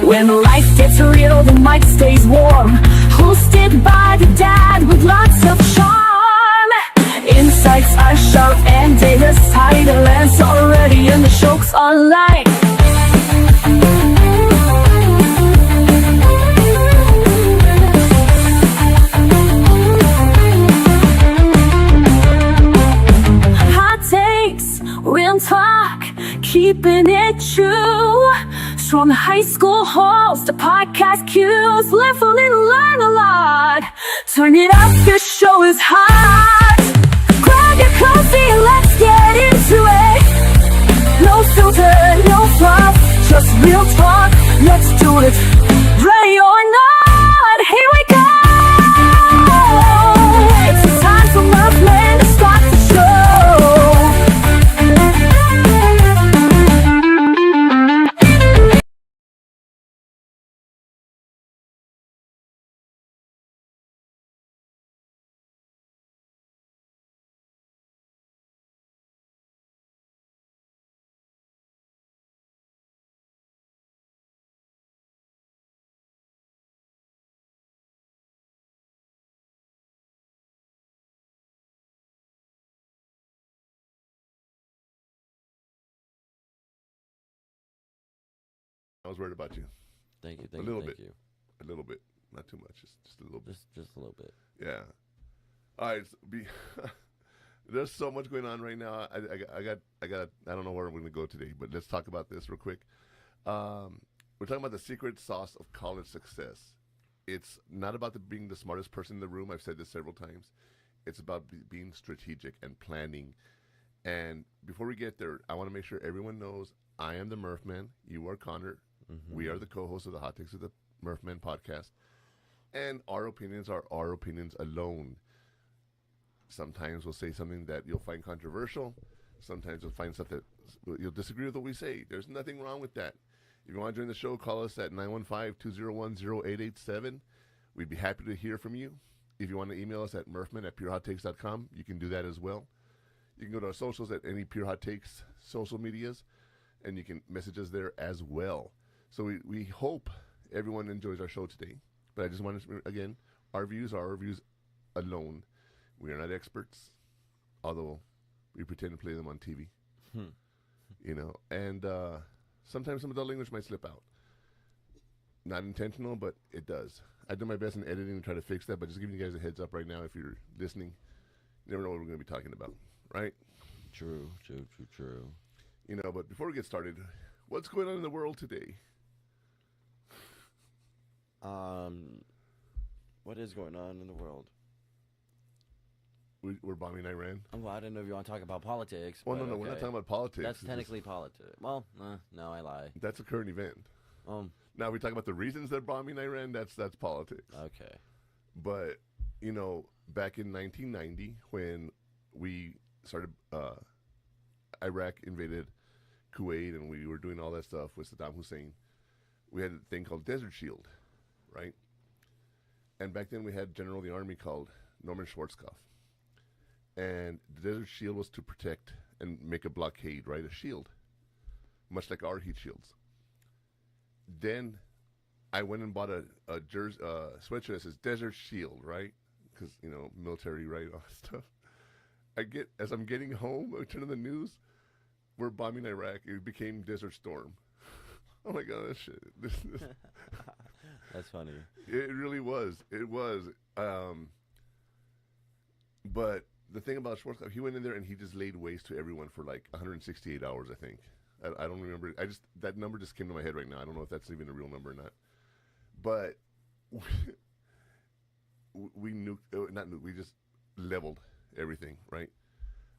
When life gets real, the mic stays warm. Hosted by the dad with lots of charm. Insights are sharp and data's tight. The lens already and the joke's online. Hot takes, real talk, keeping it true. From high school halls to podcast cues, level and learn a lot. Turn it up, this show is hot. Grab your coffee and let's get into it. No filter, no fluff, just real talk. Let's do it. Ready or not, here we go. It's the time for Murphman to start the show. I was worried about you. Thank you. A little bit. A little bit. Not too much. Just a little bit. Just a little bit. Yeah. All right. There's so much going on right now. I don't know where I'm going to go today, but let's talk about this real quick. We're talking about the secret sauce of college success. It's not about being the smartest person in the room. I've said this several times. It's about being strategic and planning. And before we get there, I want to make sure everyone knows I am the Murphman. You are Connor. Mm-hmm. We are the co-hosts of the Hot Takes of the Murphman podcast. And our opinions are our opinions alone. Sometimes we'll say something that you'll find controversial. Sometimes you'll find stuff that you'll disagree with what we say. There's nothing wrong with that. If you want to join the show, call us at 915-201-0887. We'd be happy to hear from you. If you want to email us at murphman@purehottakes.com, you can do that as well. You can go to our socials at any Pure Hot Takes social medias, and you can message us there as well. So we hope everyone enjoys our show today. But I just want to, again, our views are our views alone. We are not experts, although we pretend to play them on TV. You know, and sometimes some adult language might slip out. Not intentional, but it does. I do my best in editing to try to fix that, but just giving you guys a heads up right now if you're listening. You never know what we're going to be talking about, right? True. You know, but before we get started, what's going on in the world today? What is going on in the world? We're bombing Iran. Well, I didn't know if you want to talk about politics. Well, no, we're not talking about politics. That's technically politics. Well, no, I lie. That's a current event. Now we talk about the reasons they're bombing Iran. That's politics. Okay. But you know, back in 1990, when we started, Iraq invaded Kuwait, and we were doing all that stuff with Saddam Hussein. We had a thing called Desert Shield, right? And back then we had a general of the army called Norman Schwarzkopf. And the Desert Shield was to protect and make a blockade, right? A shield, much like our heat shields. Then I went and bought a sweatshirt that says Desert Shield, right? Because, you know, military, right? All that stuff. As I'm getting home, I turn on the news, we're bombing Iraq. It became Desert Storm. Oh my God, that shit. That's funny. It really was. It was. But the thing about Schwarzkopf, he went in there and he just laid waste to everyone for like 168 hours, I think. I don't remember. That number just came to my head right now. I don't know if that's even a real number or not. But we just leveled everything, right?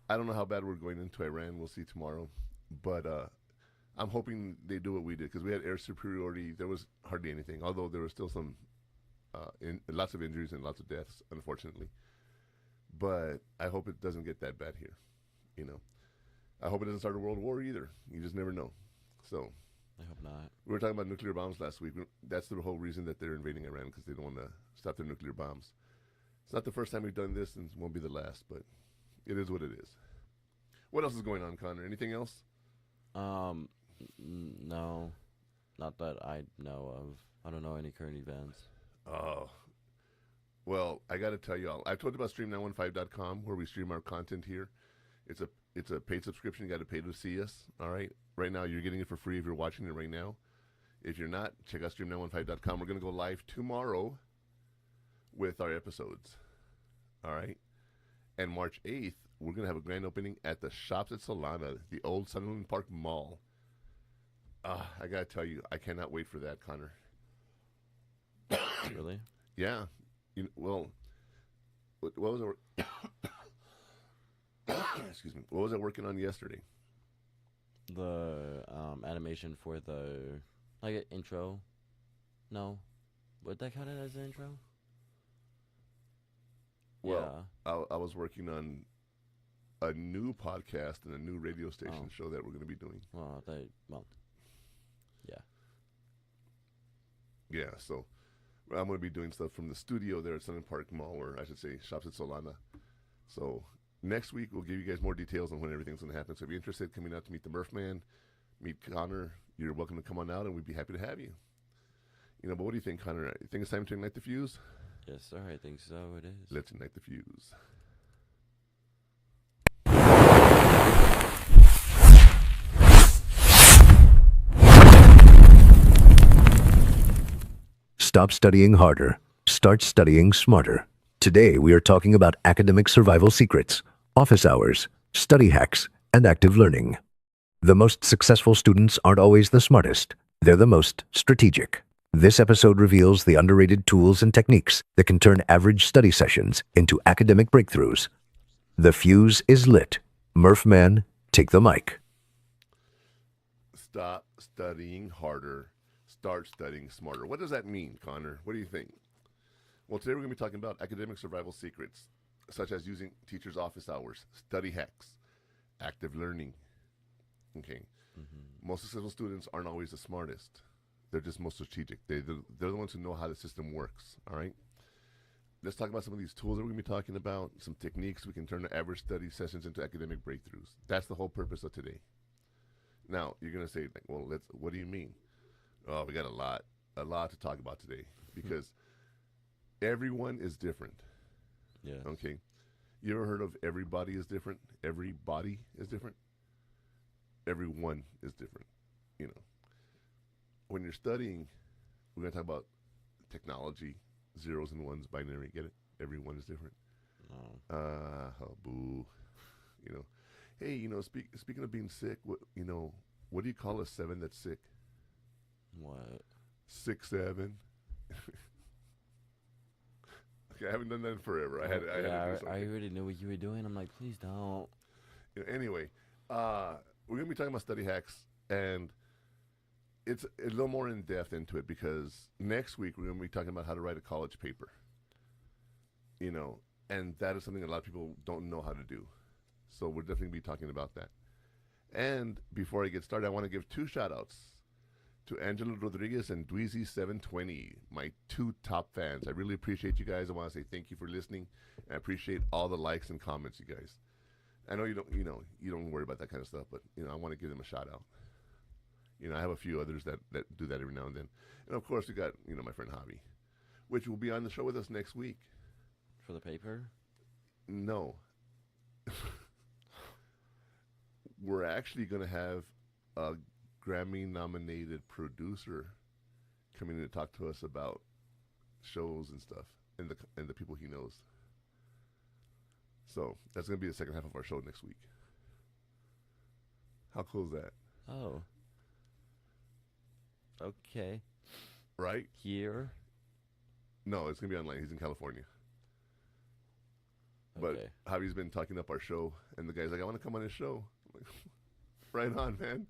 I don't know how bad we're going into Iran. We'll see tomorrow. But I'm hoping they do what we did, because we had air superiority. There was hardly anything, although there was still some lots of injuries and lots of deaths, unfortunately. But I hope it doesn't get that bad here, you know. I hope it doesn't start a world war either. You just never know. So I hope not. We were talking about nuclear bombs last week. That's the whole reason that they're invading Iran, because they don't want to stop their nuclear bombs. It's not the first time we've done this, and it won't be the last, but it is what it is. What else is going on, Connor? Anything else? No. Not that I know of. I don't know any current events. Oh, well, I got to tell you all. I've told you about stream915.com where we stream our content here. It's a paid subscription. You got to pay to see us. All right. Right now, you're getting it for free if you're watching it right now. If you're not, check out stream915.com. We're going to go live tomorrow with our episodes. All right. And March 8th, we're going to have a grand opening at the Shops at Solana, the old Sunderland Park Mall. I got to tell you, I cannot wait for that, Connor. Really? Yeah. Well, what was it? Excuse me. What was I working on yesterday? The animation for the intro. No, would that count as an intro? Well, I was working on a new podcast and a new radio station show that we're going to be doing. Yeah. Yeah, so I'm going to be doing stuff from the studio there at Sunderland Park Mall, or I should say Shops at Solana. So next week, we'll give you guys more details on when everything's going to happen. So if you're interested in coming out to meet the Murph Man, meet Connor, you're welcome to come on out, and we'd be happy to have you. But what do you think, Connor? You think it's time to ignite the fuse? Yes, sir. I think so. It is. Let's ignite the fuse. Stop studying harder. Start studying smarter. Today, we are talking about academic survival secrets, office hours, study hacks, and active learning. The most successful students aren't always the smartest. They're the most strategic. This episode reveals the underrated tools and techniques that can turn average study sessions into academic breakthroughs. The fuse is lit. Murph Man, take the mic. Stop studying harder. Start studying smarter. What does that mean, Connor? What do you think? Well, today we're going to be talking about academic survival secrets, such as using teachers' office hours, study hacks, active learning. Okay. Mm-hmm. Most successful students aren't always the smartest. They're just most strategic. They're the ones who know how the system works. All right. Let's talk about some of these tools that we're going to be talking about, some techniques we can turn the average study sessions into academic breakthroughs. That's the whole purpose of today. Now, you're going to say, well, what do you mean? Oh, we got a lot to talk about today because everyone is different. Yeah. Okay. You ever heard of everybody is different? Everybody is different. Everyone is different. When you're studying, we're going to talk about technology, zeros and ones, binary. Get it? Everyone is different. Oh. Boo. Hey, speaking of being sick, what do you call a 7 that's sick? What? 6, 7. Okay, I haven't done that in forever. I had to do something. I already knew what you were doing. I'm like, please don't. Anyway, we're gonna be talking about study hacks, and it's a little more in depth into it because next week we're gonna be talking about how to write a college paper. And that is something a lot of people don't know how to do. So we're definitely gonna be talking about that. And before I get started, I want to give 2 shout-outs to Angela Rodriguez and Dweezy720, my 2 top fans. I really appreciate you guys. I want to say thank you for listening. And I appreciate all the likes and comments, you guys. I know you don't worry about that kind of stuff, but I want to give them a shout out. I have a few others that do that every now and then. And of course we got, my friend Javi, which will be on the show with us next week. For the paper? No. We're actually going to have a Grammy-nominated producer coming in to talk to us about shows and stuff, and the people he knows. So that's going to be the second half of our show next week. How cool is that? Oh. Okay. Right? Here? No, it's going to be online. He's in California. Okay. But Javi's been talking up our show, and the guy's like, I want to come on his show. I'm like, right on, man.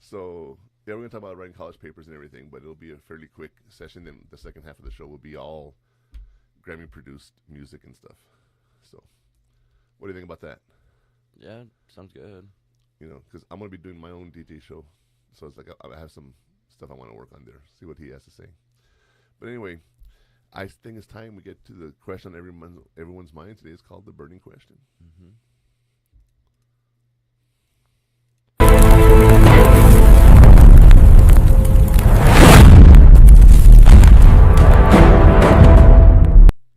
So, yeah, we're going to talk about writing college papers and everything, but it'll be a fairly quick session, and the second half of the show will be all Grammy-produced music and stuff. So, what do you think about that? Yeah, sounds good. Because I'm going to be doing my own DJ show, so it's like I have some stuff I want to work on there, see what he has to say. But anyway, I think it's time we get to the question on everyone's mind today. It's called the burning question. Mm-hmm.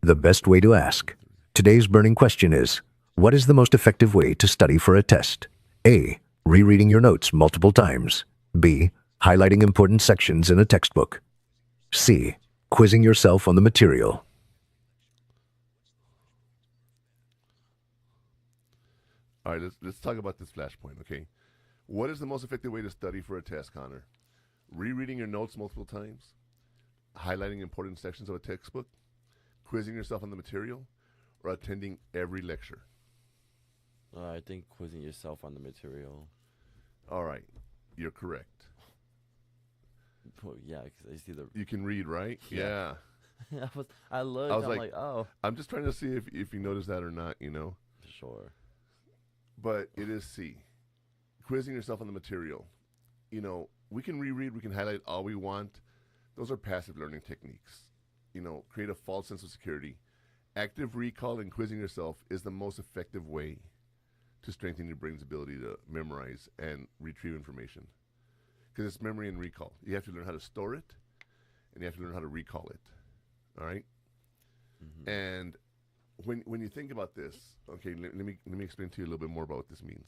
the best way to ask. Today's burning question is, what is the most effective way to study for a test? A. Rereading your notes multiple times. B. Highlighting important sections in a textbook. C. Quizzing yourself on the material. All right, let's talk about this flashpoint, okay? What is the most effective way to study for a test, Connor? Rereading your notes multiple times, highlighting important sections of a textbook, quizzing yourself on the material, or attending every lecture? I think quizzing yourself on the material. All right, you're correct. Oh, yeah, because I see the. You can read, right? Yeah. I looked. I was I'm like, like, oh, I'm just trying to see if you notice that or not, you know? sure. But it is C. Quizzing yourself on the material. You know, we can reread, we can highlight all we want. Those are passive learning techniques. You know, create a false sense of security. Active recall and quizzing yourself is the most effective way to strengthen your brain's ability to memorize and retrieve information. Because it's memory and recall. You have to learn how to store it, and you have to learn how to recall it. All right? Mm-hmm. And when you think about this, okay, let me explain to you a little bit more about what this means.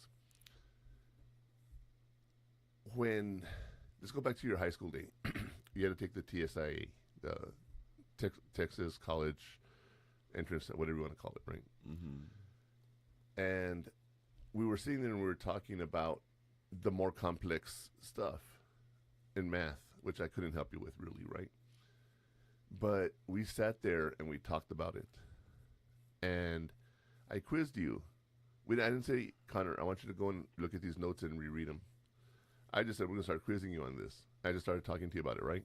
Let's go back to your high school day. You had to take the TSIA, the Texas College Entrance, whatever you want to call it, right? Mm-hmm. And we were sitting there and we were talking about the more complex stuff in math, which I couldn't help you with really, right? But we sat there and we talked about it. And I quizzed you. I didn't say, Connor, I want you to go and look at these notes and reread them. I just said, we're going to start quizzing you on this. I just started talking to you about it, right?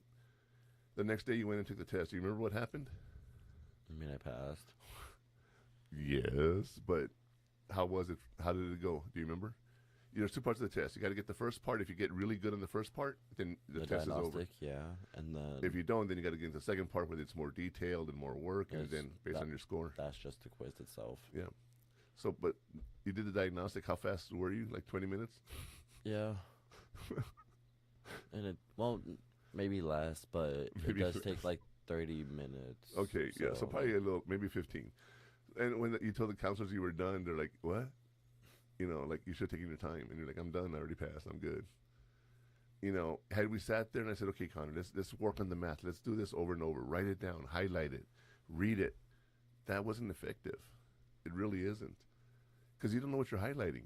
The next day you went and took the test. Do you remember what happened? I mean, I passed. Yes, but how was it? How did it go? Do you remember? There's two parts of the test. You got to get the first part. If you get really good on the first part, then the test is over. Yeah, and then If you don't, then you got to get into the second part where it's more detailed and more work, and then based on your score. that's just the quiz itself. Yeah. So, but you did the diagnostic. How fast were you? Like 20 minutes? Yeah. And maybe less, but Maybe it does take like 30 minutes. Okay, yeah. So probably a little, maybe 15. And when you told the counselors you were done, they're like, what? You know, like, you should have taken your time. And you're like, I'm done. I already passed. I'm good. You know, had we sat there and I said, okay, Connor, let's work on the math. Let's do this over and over. Write it down. Highlight it. Read it. That wasn't effective. It really isn't. Because you don't know what you're highlighting.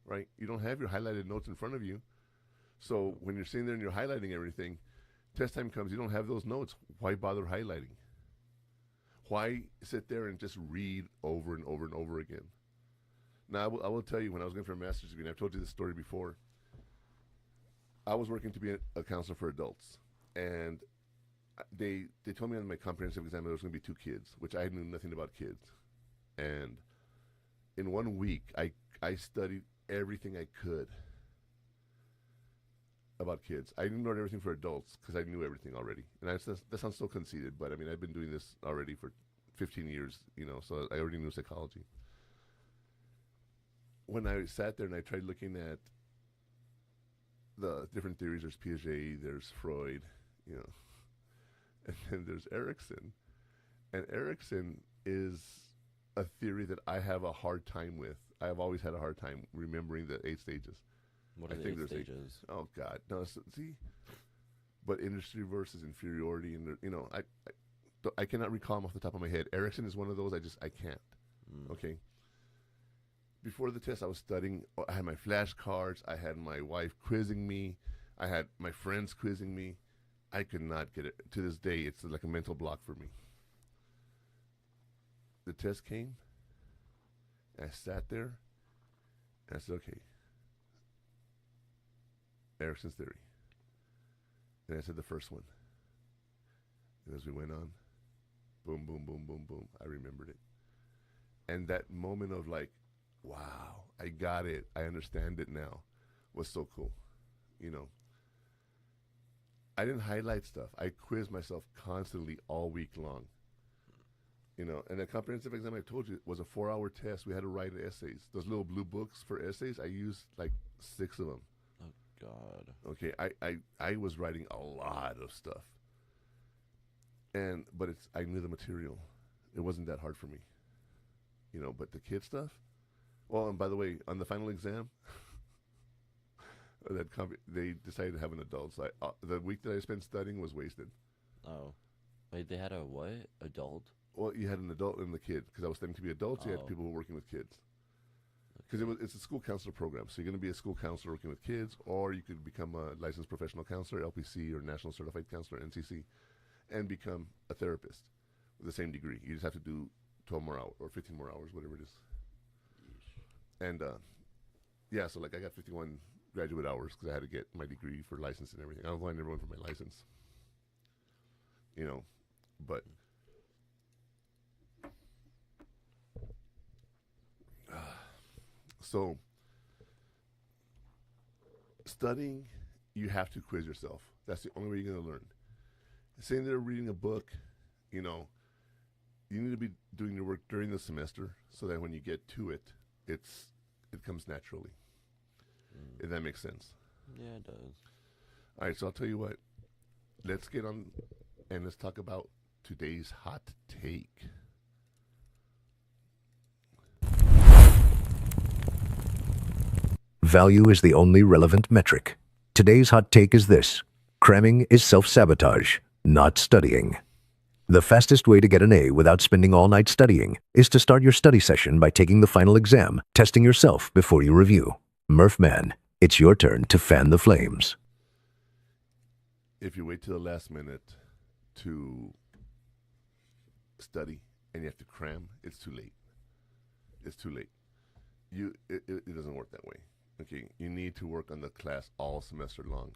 Right? You don't have your highlighted notes in front of you. So when you're sitting there and you're highlighting everything, test time comes, you don't have those notes. Why bother highlighting? Why sit there and just read over and over and over again? Now, I will tell you, when I was going for a master's degree, and I've told you this story before, I was working to be a counselor for adults. And they told me on my comprehensive exam there was going to be 2 kids, which I knew nothing about kids. And in 1 week, I studied everything I could about kids. I ignored everything for adults because I knew everything already. And that sounds so conceited, but I mean, I've been doing this already for 15 years, you know, so I already knew psychology. When I sat there and I tried looking at the different theories, there's Piaget, there's Freud, you know, and then there's Erikson. And Erikson is a theory that I have a hard time with. I have always had a hard time remembering the 8 stages. What are the 8 stages? Oh God, no! See, but industry versus inferiority, and you know, I cannot recall them off the top of my head. Erikson is one of those. I can't. Okay. Before the test, I was studying. I had my flashcards. I had my wife quizzing me. I had my friends quizzing me. I could not get it. To this day, it's like a mental block for me. The test came. I sat there, and I said, okay, Erikson's theory. And I said the first one. And as we went on, boom, boom, boom, boom, boom, I remembered it. And that moment of like, wow, I got it, I understand it now, was so cool. You know, I didn't highlight stuff. I quizzed myself constantly all week long. You know, and the comprehensive exam I told you was a 4-hour test. We had to write essays. Those little blue books for essays, I used like 6 of them. Oh, God. Okay, I was writing a lot of stuff. but I knew the material. It wasn't that hard for me, But the kid stuff. Well, and by the way, on the final exam, they decided to have an adult. So the week that I spent studying was wasted. Oh. Wait, they had a what? Adult? Well, you had an adult and the kid because I was studying to be adults. You had people who were working with kids. Because it's a school counselor program, so you're going to be a school counselor working with kids, or you could become a licensed professional counselor, LPC, or National Certified Counselor, NCC, and become a therapist with the same degree. You just have to do 12 more hours or 15 more hours, whatever it is. And yeah, so like I got 51 graduate hours because I had to get my degree for license and everything. I was lying everyone for my license, but. So, studying, you have to quiz yourself. That's the only way you're going to learn. Sitting there reading a book, you need to be doing your work during the semester so that when you get to it, it comes naturally. If that makes sense. Yeah, it does. All right, so I'll tell you what. Let's get on and let's talk about today's hot take. Value is the only relevant metric. Today's hot take is this: cramming is self-sabotage, not studying. The fastest way to get an A without spending all night studying is to start your study session by taking the final exam, testing yourself before you review. Murph Man, it's your turn to fan the flames. If you wait till the last minute to study and you have to cram, it's too late. It's too late. It doesn't work that way. Okay, you need to work on the class all semester long.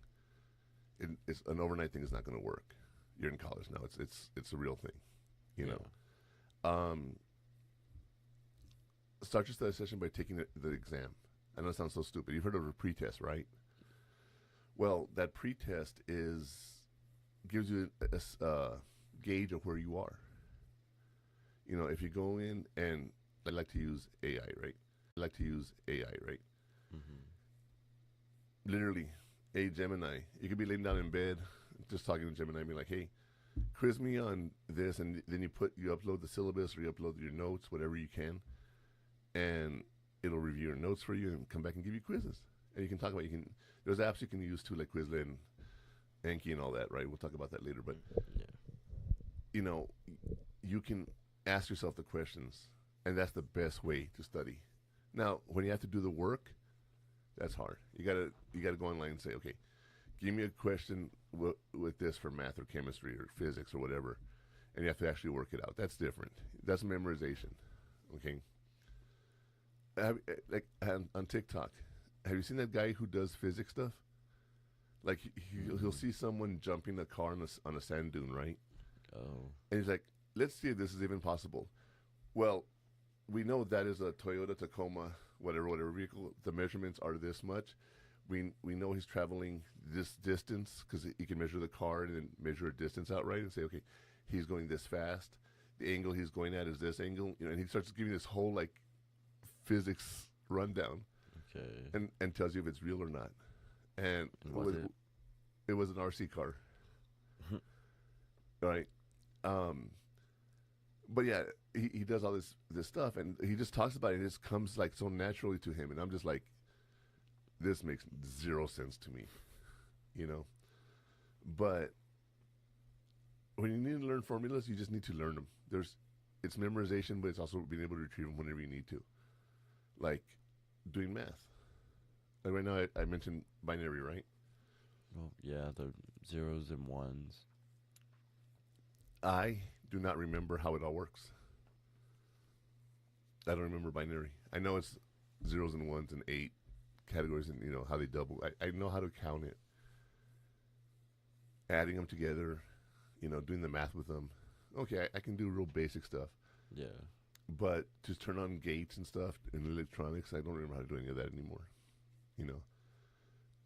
It's an overnight thing is not going to work. You're in college now. It's a real thing, Start your study session by taking the exam. I know it sounds so stupid. You've heard of a pretest, right? Well, that pretest gives you a gauge of where you are. If you go in and I like to use AI, right? Mm-hmm. Literally, hey Gemini, you could be laying down in bed, just talking to Gemini, and be like, hey, quiz me on this, and then you upload the syllabus or you upload your notes, whatever you can, and it'll review your notes for you and come back and give you quizzes. And you can talk about there's apps you can use too, like Quizlet and Anki and all that, right? We'll talk about that later, but you can ask yourself the questions, and that's the best way to study. Now, when you have to do the work, that's hard. You gotta go online and say, okay, give me a question with this for math or chemistry or physics or whatever, and you have to actually work it out. That's different. That's memorization. Okay. Like on TikTok, have you seen that guy who does physics stuff? Like he'll see someone jumping a car on a sand dune, right? Oh. And he's like, let's see if this is even possible. Well, we know that is a Toyota Tacoma, whatever vehicle. The measurements are this much. We know he's traveling this distance because he can measure the car and then measure a distance outright and say, okay, he's going this fast. The angle he's going at is this angle. And he starts giving this whole like physics rundown. Okay. And tells you if it's real or not. And it was an RC car. Right. But yeah, he does all this stuff, and he just talks about it. It just comes like so naturally to him, and I'm just like, this makes zero sense to me, But when you need to learn formulas, you just need to learn them. It's memorization, but it's also being able to retrieve them whenever you need to, like doing math. Like right now, I mentioned binary, right? Well, yeah, the zeros and ones. I do not remember how it all works. I don't remember binary. I know it's zeros and ones and 8 categories and how they double. I know how to count it. Adding them together, doing the math with them. Okay, I can do real basic stuff. Yeah. But to turn on gates and stuff in electronics, I don't remember how to do any of that anymore.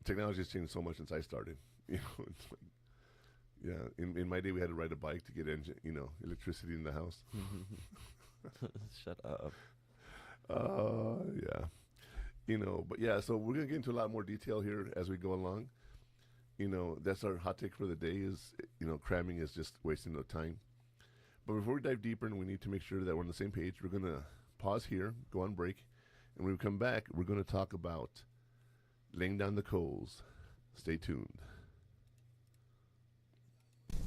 Technology has changed so much since I started. It's like, yeah, in my day we had to ride a bike to get electricity in the house. Shut up. Yeah. But yeah, so we're going to get into a lot more detail here as we go along. that's our hot take for the day is, cramming is just wasting of time. But before we dive deeper and we need to make sure that we're on the same page, we're going to pause here, go on break, and when we come back, we're going to talk about laying down the coals. Stay tuned.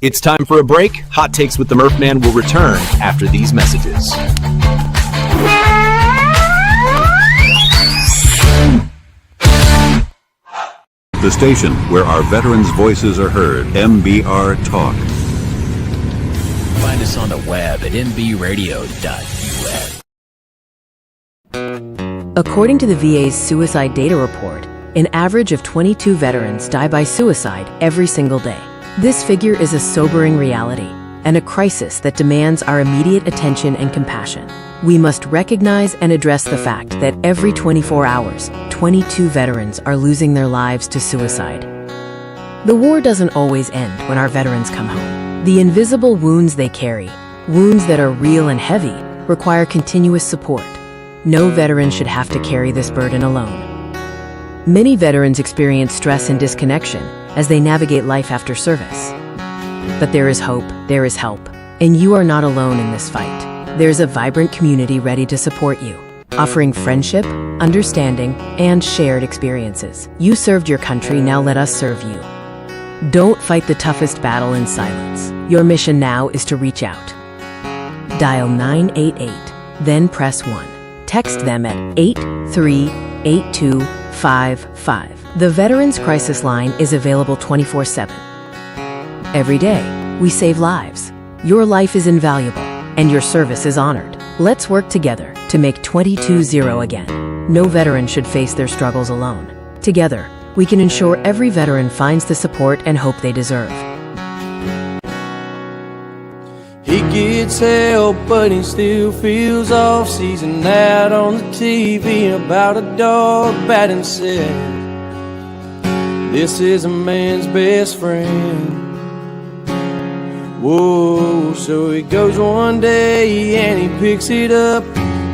It's time for a break. Hot Takes with the Murph Man will return after these messages. The station where our veterans' voices are heard, MBR Talk. Find us on the web at mbradio.us. According to the VA's suicide data report, an average of 22 veterans die by suicide every single day. This figure is a sobering reality and a crisis that demands our immediate attention and compassion. We must recognize and address the fact that every 24 hours, 22 veterans are losing their lives to suicide. The war doesn't always end when our veterans come home. The invisible wounds they carry, wounds that are real and heavy, require continuous support. No veteran should have to carry this burden alone. Many veterans experience stress and disconnection as they navigate life after service. But there is hope, there is help, and you are not alone in this fight. There's a vibrant community ready to support you, offering friendship, understanding, and shared experiences. You served your country, now let us serve you. Don't fight the toughest battle in silence. Your mission now is to reach out. Dial 988, then press 1. Text them at 838255. The Veterans Crisis Line is available 24/7. Every day, we save lives. Your life is invaluable, and your service is honored. Let's work together to make 22-0 again. No veteran should face their struggles alone. Together, we can ensure every veteran finds the support and hope they deserve. He gets help, but he still feels off. Sees an ad on the TV about a dog batting said, "This is a man's best friend." Whoa, so he goes one day and he picks it up.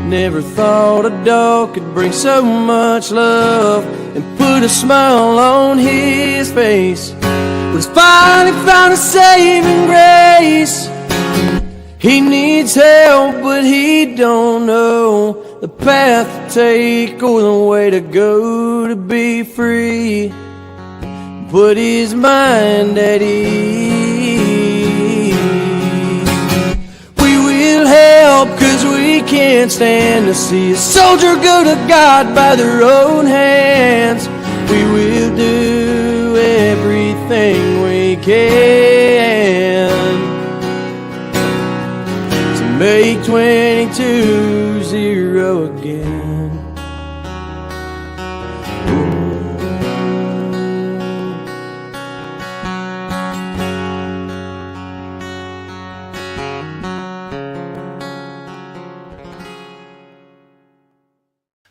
Never thought a dog could bring so much love and put a smile on his face. But he's finally found a saving grace. He needs help, but he don't know the path to take or the way to go to be free. Put his mind at ease. We will help, 'cause we can't stand to see a soldier go to God by their own hands. We will do everything we can to make 22-0 again.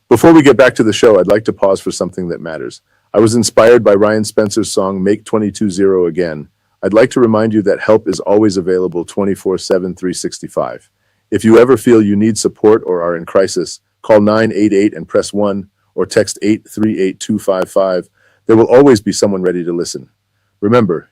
Before we get back to the show, I'd like to pause for something that matters. I was inspired by Ryan Spencer's song, Make 22-0 Again. I'd like to remind you that help is always available 24/7, 365. If you ever feel you need support or are in crisis, call 988 and press 1 or text 838255. There will always be someone ready to listen. Remember,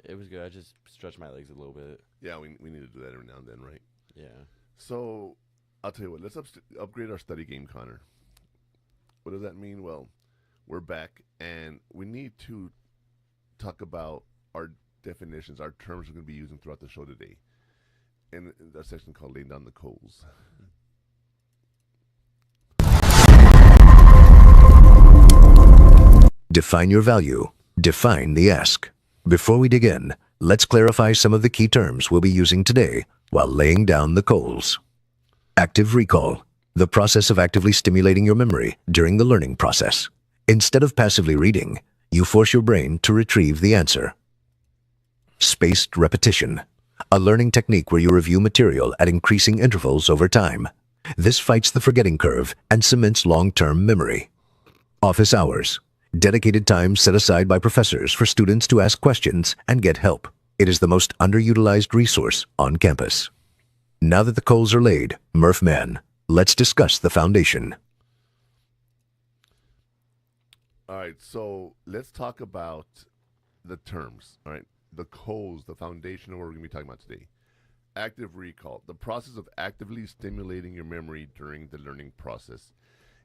It was good. I just stretched my legs a little bit. Yeah, we need to do that every now and then, right? Yeah. So, I'll tell you what, let's upgrade our study game, Connor. What does that mean? Well, we're back, and we need to talk about our definitions, our terms we're going to be using throughout the show today. In a section called Laying Down the Coals. Define your value. Define the ask. Before we dig in, let's clarify some of the key terms we'll be using today while laying down the coals. Active recall, the process of actively stimulating your memory during the learning process. Instead of passively reading, you force your brain to retrieve the answer. Spaced repetition, a learning technique where you review material at increasing intervals over time. This fights the forgetting curve and cements long-term memory. Office hours, dedicated time set aside by professors for students to ask questions and get help. It is the most underutilized resource on campus. Now that the coals are laid, Murph Man, let's discuss the foundation. All right, so let's talk about the terms. All right, the coals, the foundation of what we're going to be talking about today. Active recall, the process of actively stimulating your memory during the learning process.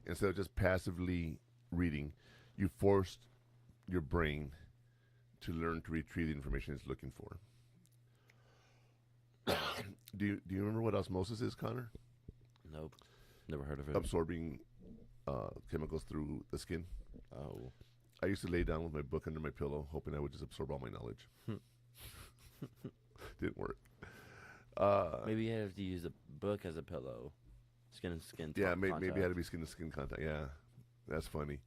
Instead of just passively reading, you forced your brain to learn to retrieve the information it's looking for. Do you remember what osmosis is, Connor? Nope. Never heard of it. Absorbing chemicals through the skin. Oh. I used to lay down with my book under my pillow, hoping I would just absorb all my knowledge. Didn't work. Maybe you have to use a book as a pillow. Skin and skin. Yeah, contact. maybe it had to be skin to skin contact. Yeah, that's funny.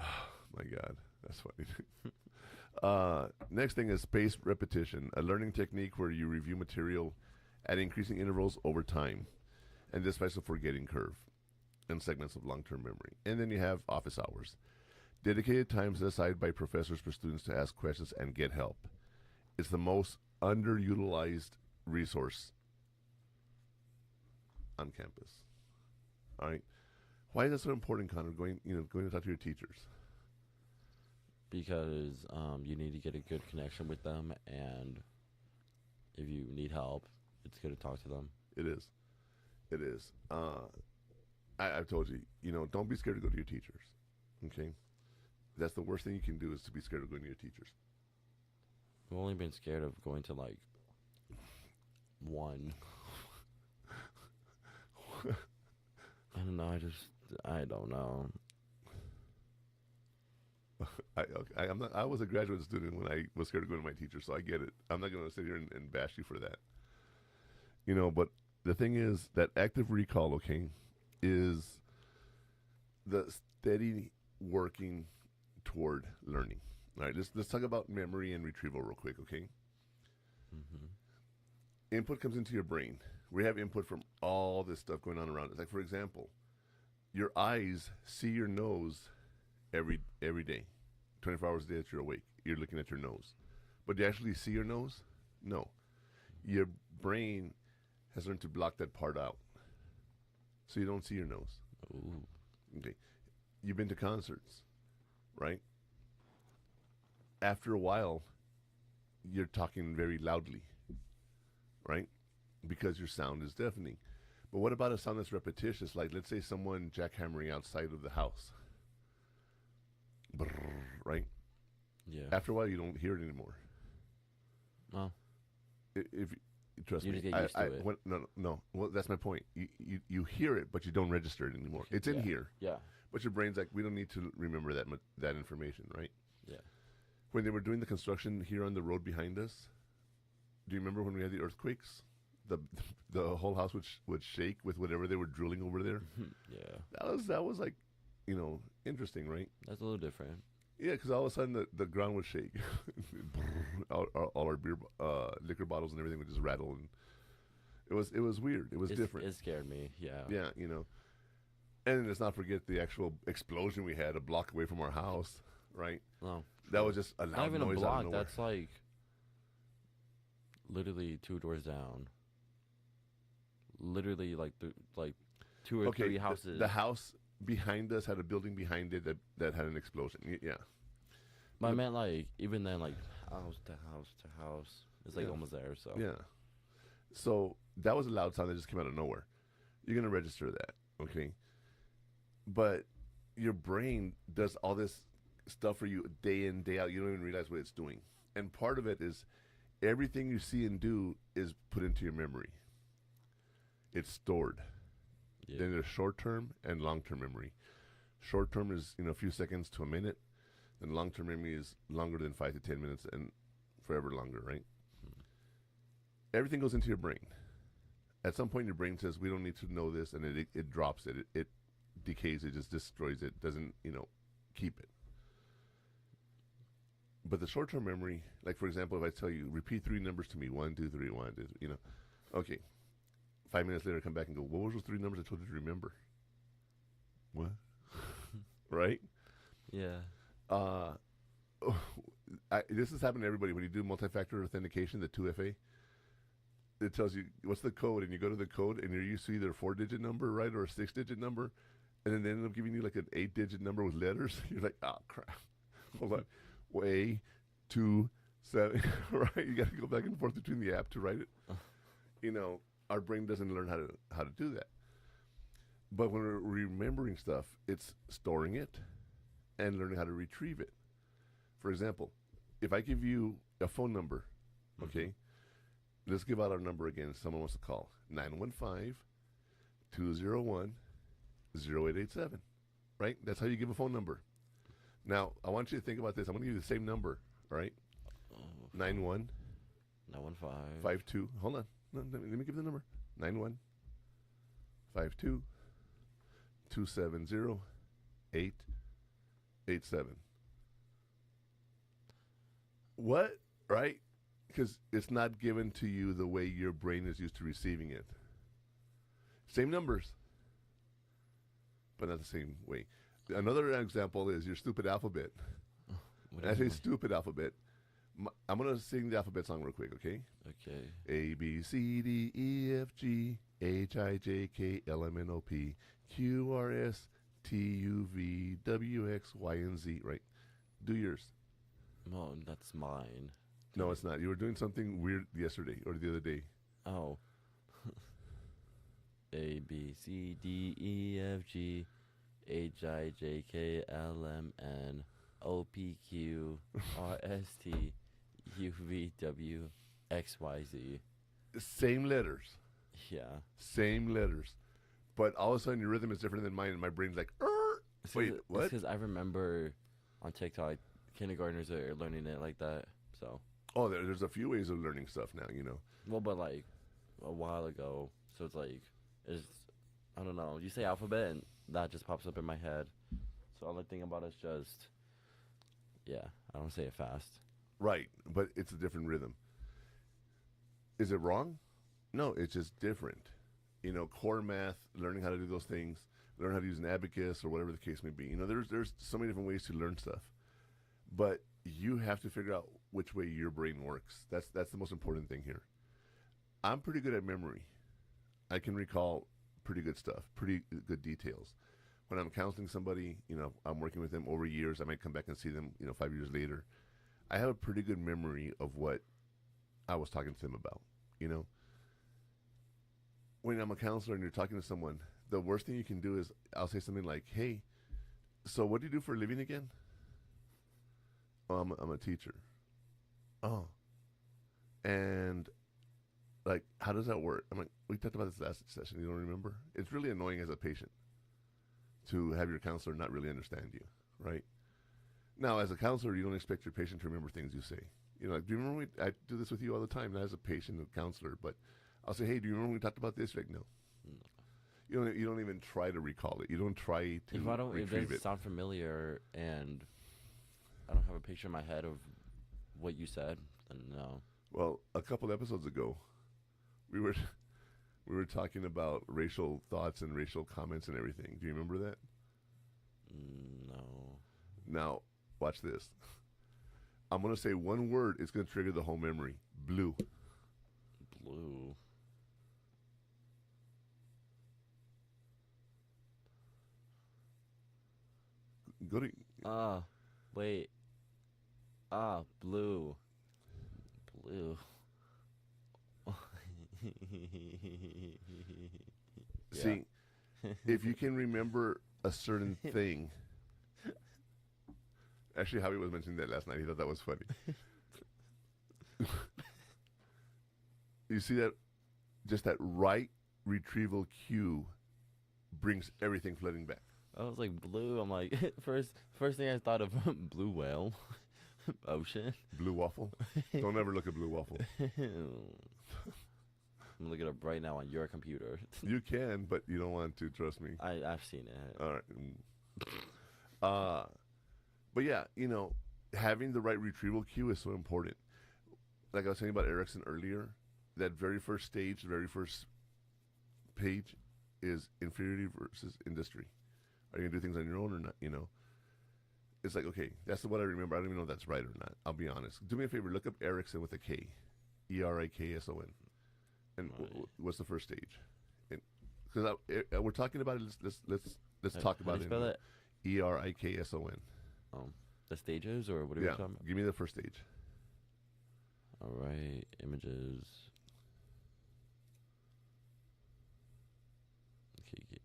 Oh, my God, that's funny. Next thing is spaced repetition, a learning technique where you review material at increasing intervals over time, and this fights the forgetting curve and segments of long-term memory. And then you have office hours, dedicated time set aside by professors for students to ask questions and get help. It's the most underutilized resource on campus. All right, why is that so important, Connor? Going to talk to your teachers. Because you need to get a good connection with them, and if you need help, it's good to talk to them. It is. It is. I've told you, don't be scared to go to your teachers. Okay? That's the worst thing you can do, is to be scared of going to your teachers. I've only been scared of going to, like, one. I don't know. I don't know. I was a graduate student when I was scared of going to my teacher, so I get it. I'm not going to sit here and bash you for that. But the thing is that active recall, okay, is the steady working toward learning. All right, let's talk about memory and retrieval real quick, okay? Mm-hmm. Input comes into your brain. We have input from all this stuff going on around us. Like, for example, your eyes see your nose every day. 24 hours a day that you're awake, you're looking at your nose. But do you actually see your nose? No. Your brain has learned to block that part out, so you don't see your nose. Ooh. Okay. You've been to concerts, right? After a while, you're talking very loudly, right? Because your sound is deafening. But what about a sound that's repetitious? Like, let's say someone jackhammering outside of the house. Brrr, right? Yeah. After a while, you don't hear it anymore. Oh. If trust You me, just get used to it. No. Well, that's my point. You hear it, but you don't register it anymore. It's in here, Yeah. but your brain's like, we don't need to remember that information, right? Yeah. When they were doing the construction here on the road behind us, do you remember when we had the earthquakes? The whole house would shake with whatever they were drilling over there. Yeah. That was like, interesting, right? That's a little different. Yeah, because all of a sudden the ground would shake. all our beer, liquor bottles and everything would just rattle, and it was weird. It was different. It scared me. Yeah. Yeah, And let's not forget the actual explosion we had a block away from our house, right? No. That was just a loud Not even noise a out of block. nowhere. That's like literally 2 doors down. Literally like two or three houses. The house behind us had a building behind it that had an explosion. Yeah. But I meant like even then, like house to house to house. It's like Yeah. almost there. So Yeah. So that was a loud sound that just came out of nowhere. You're going to register that, okay? But your brain does all this stuff for you day in, day out. You don't even realize what it's doing. And part of it is everything you see and do is put into your memory. It's stored. Yeah. Then there's short-term and long-term memory. Short-term is, a few seconds to a minute. And long-term memory is longer than 5 to 10 minutes and forever longer, right? Everything goes into your brain. At some point, your brain says, we don't need to know this, and it drops it. It decays it, just destroys it, doesn't, keep it. But the short-term memory, like, for example, if I tell you, repeat 3 numbers to me, 1, 2, 3, 1, 2, 3, okay. 5 minutes later, come back and go, what were those 3 numbers I told you to remember? What? Right? Yeah. This has happened to everybody. When you do multi-factor authentication, the 2FA, it tells you what's the code, and you go to the code, and you're used to either a 4-digit number, right, or a 6-digit number, and then they end up giving you like an 8-digit number with letters. You're like, oh crap, hold on, way 2 7, right? You got to go back and forth between the app to write it. You know, our brain doesn't learn how to do that. But when we're remembering stuff, it's storing it and learning how to retrieve it. For example, if I give you a phone number, okay, let's give out our number again. Someone wants to call 915-201-0887, right? That's how you give a phone number. Now, I want you to think about this. I'm going to give you the same number, all right? 91 915 52. Hold on. No, let me give the number. 91 52 270 887. What? Right? Because it's not given to you the way your brain is used to receiving it. Same numbers, but not the same way. Another example is your stupid alphabet. What And I is say it? stupid alphabet. I'm going to sing the alphabet song real quick, okay? Okay. A, B, C, D, E, F, G, H, I, J, K, L, M, N, O, P, Q, R, S, T, U, V, W, X, Y, and Z, right? Do yours. No, that's mine. No, it's not. You were doing something weird yesterday or the other day. Oh. A B C D E F G H I J K L M N O P Q R S T U V W X Y Z. Same letters. Yeah. Same letters. But all of a sudden your rhythm is different than mine, and my brain's like, wait, what? Because I remember on TikTok, kindergartners are learning it like that. So. Oh, there's a few ways of learning stuff now, you know. Well, but like a while ago, so it's like it's I don't know. You say alphabet, and that just pops up in my head. So all I think about is just I don't say it fast. Right, but it's a different rhythm. Is it wrong? No, it's just different. You know, core math, learning how to do those things, learn how to use an abacus or whatever the case may be. You know, there's so many different ways to learn stuff. But you have to figure out which way your brain works. That's the most important thing here. I'm pretty good at memory. I can recall pretty good stuff, pretty good details. When I'm counseling somebody, you know, I'm working with them over years. I might come back and see them, 5 years later. I have a pretty good memory of what I was talking to them about, you know. When I'm a counselor and you're talking to someone, the worst thing you can do is I'll say something like, hey, so what do you do for a living again? Oh, I'm a teacher. Oh. And, like, how does that work? I'm like, we talked about this last session. You don't remember? It's really annoying as a patient to have your counselor not really understand you, right? Now, as a counselor, you don't expect your patient to remember things you say. You know, like, do you remember I do this with you all the time, not as a patient or counselor, but I'll say, hey, do you remember when we talked about this? You're like, no. You don't even try to recall it. You don't try to If it retrieve doesn't it. sound familiar and I don't have a picture in my head of what you said, then no. Well, a couple episodes ago, we were talking about racial thoughts and racial comments and everything. Do you remember that? No. Now, watch this. I'm going to say one word. It's going to trigger the whole memory. Blue. Blue. Go to... Wait. Blue. Blue. See, if you can remember a certain thing. Actually, Javi was mentioning that last night. He thought that was funny. You see that? Just that right retrieval cue brings everything flooding back. I was like blue. I'm like first thing I thought of blue whale, ocean. Blue waffle? Don't ever look at blue waffle. I'm looking it up right now on your computer. You can, but you don't want to. Trust me. I've seen it. All right. But yeah, having the right retrieval cue is so important. Like I was saying about Erickson earlier, that very first stage, the very first page is inferiority versus industry. Are you going to do things on your own or not, It's like, okay, that's what I remember. I don't even know if that's right or not. I'll be honest. Do me a favor. Look up Erickson with a K. Erikson. And Right. what's the first stage? Because we're talking about it. Let's talk How about do you it. spell it? ERIKSON. The stages, or what are we Yeah. talking about? Give me the first stage. All right, images. Okay.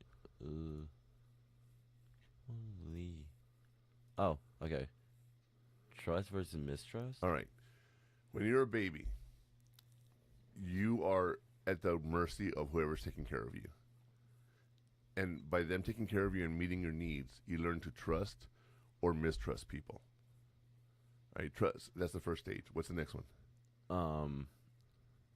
Holy. Oh, okay. Trust versus mistrust. All right. When you're a baby, you are at the mercy of whoever's taking care of you. And by them taking care of you and meeting your needs, you learn to trust or mistrust people. All right, trust. That's the first stage. What's the next one?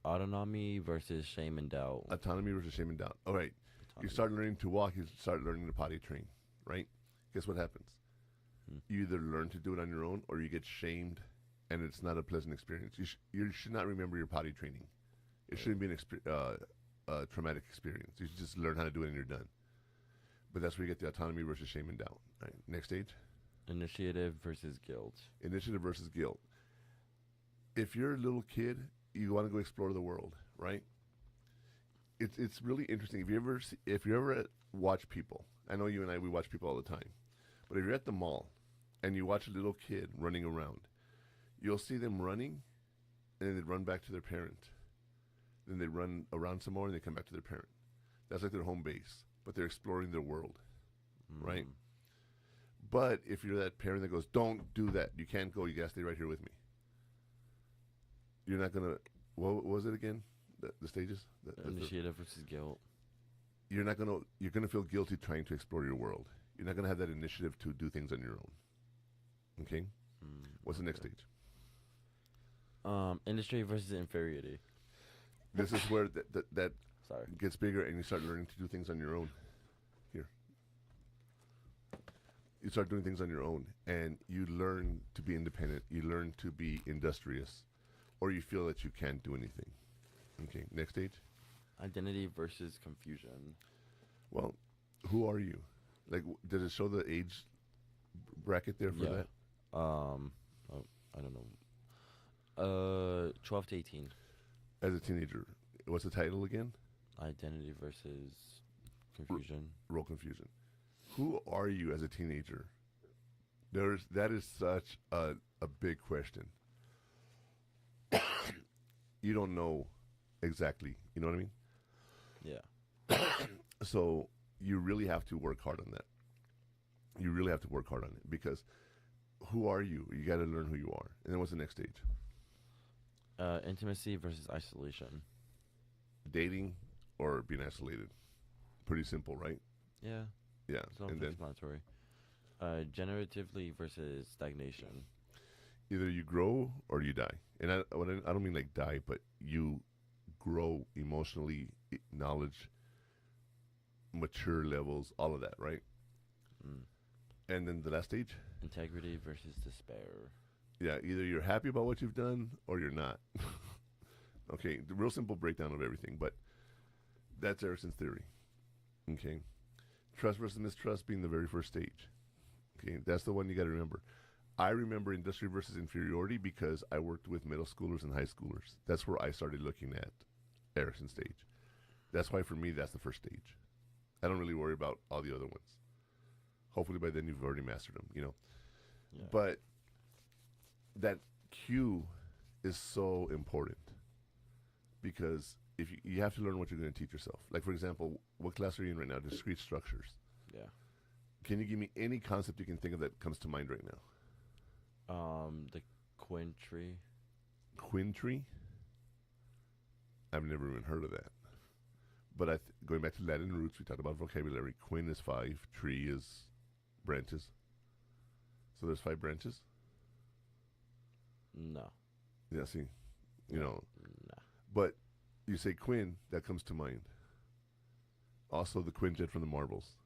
Autonomy versus shame and doubt. Autonomy versus shame and doubt. All right. You start learning to walk, you start learning to potty train, right? Guess what happens? You either learn to do it on your own or you get shamed and it's not a pleasant experience. You should not remember your potty training. It shouldn't be a traumatic experience. You should just learn how to do it and you're done. But that's where you get the autonomy versus shame and doubt. Right. Next stage. Initiative versus guilt. Initiative versus guilt. If you're a little kid, you want to go explore the world, right? It's really interesting. If you ever watch people, I know you and I, we watch people all the time, but if you're at the mall and you watch a little kid running around, you'll see them running, and then they run back to their parent. Then they run around some more, and they come back to their parent. That's like their home base, but they're exploring their world, right? But if you're that parent that goes, "Don't do that. You can't go. You gotta stay right here with me." You're not gonna. What was it again? The stages. Initiative versus guilt. You're not gonna. You're gonna feel guilty trying to explore your world. You're not gonna have that initiative to do things on your own. Okay. What's the next stage? Industry versus inferiority. This is where that Sorry. gets bigger, and you start learning to do things on your own. Here. You start doing things on your own, and you learn to be independent. You learn to be industrious, or you feel that you can't do anything. Okay, next stage. Identity versus confusion. Well, who are you? Like, does it show the age bracket there for that? Oh, I don't know. 12 to 18. As a teenager, what's the title again? Identity versus confusion. Role confusion. Who are you as a teenager? That is such a big question. You don't know exactly. You know what I mean? Yeah. So you really have to work hard on that. You really have to work hard on it because who are you? You got to learn who you are. And then what's the next stage? Intimacy versus isolation. Dating or being isolated. Pretty simple, right? Yeah. Yeah. And then Self-explanatory. Generatively versus stagnation. either you grow or you die. And I don't mean like die, but you grow emotionally, knowledge, mature levels, all of that, right? And then the last stage? Integrity versus despair. Yeah, either you're happy about what you've done or you're not. Okay, the real simple breakdown of everything, but that's Erickson's theory. Okay, trust versus mistrust being the very first stage. Okay, that's the one you got to remember. I remember industry versus inferiority because I worked with middle schoolers and high schoolers. That's where I started looking at Erickson's stage. That's why for me, that's the first stage. I don't really worry about all the other ones. Hopefully by then you've already mastered them, you know. Yeah. But that cue is so important because if you have to learn what you're going to teach yourself. Like, for example, what class are you in right now? Discrete structures. Yeah. Can you give me any concept you can think of that comes to mind right now? The quint tree. Quin tree? I've never even heard of that. But going back to Latin roots, we talked about vocabulary. Quin is 5, tree is branches. So there's 5 branches? No. Yeah, see, you know. No. But you say quin, that comes to mind. Also, the Quinjet from the Marbles.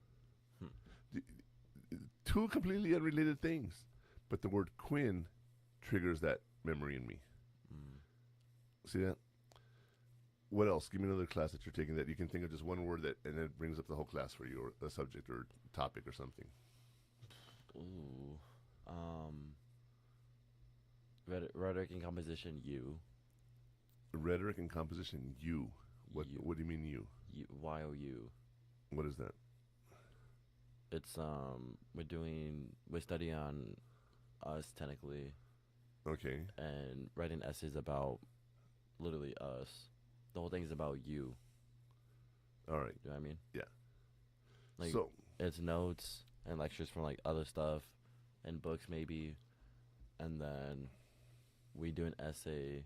Two completely unrelated things, but the word quin triggers that memory in me. See that? What else? Give me another class that you're taking that you can think of just one word that, and it brings up the whole class for you, or a subject or topic or something. Ooh. Rhetoric and composition. You. Rhetoric and composition. You. You. What do you mean you? YOU. What is that? It's we're studying on us technically, Okay. and writing essays about literally us. The whole thing is about you. All right. You know what I mean? Yeah. Like, So it's notes and lectures from like other stuff and books maybe, and then we do an essay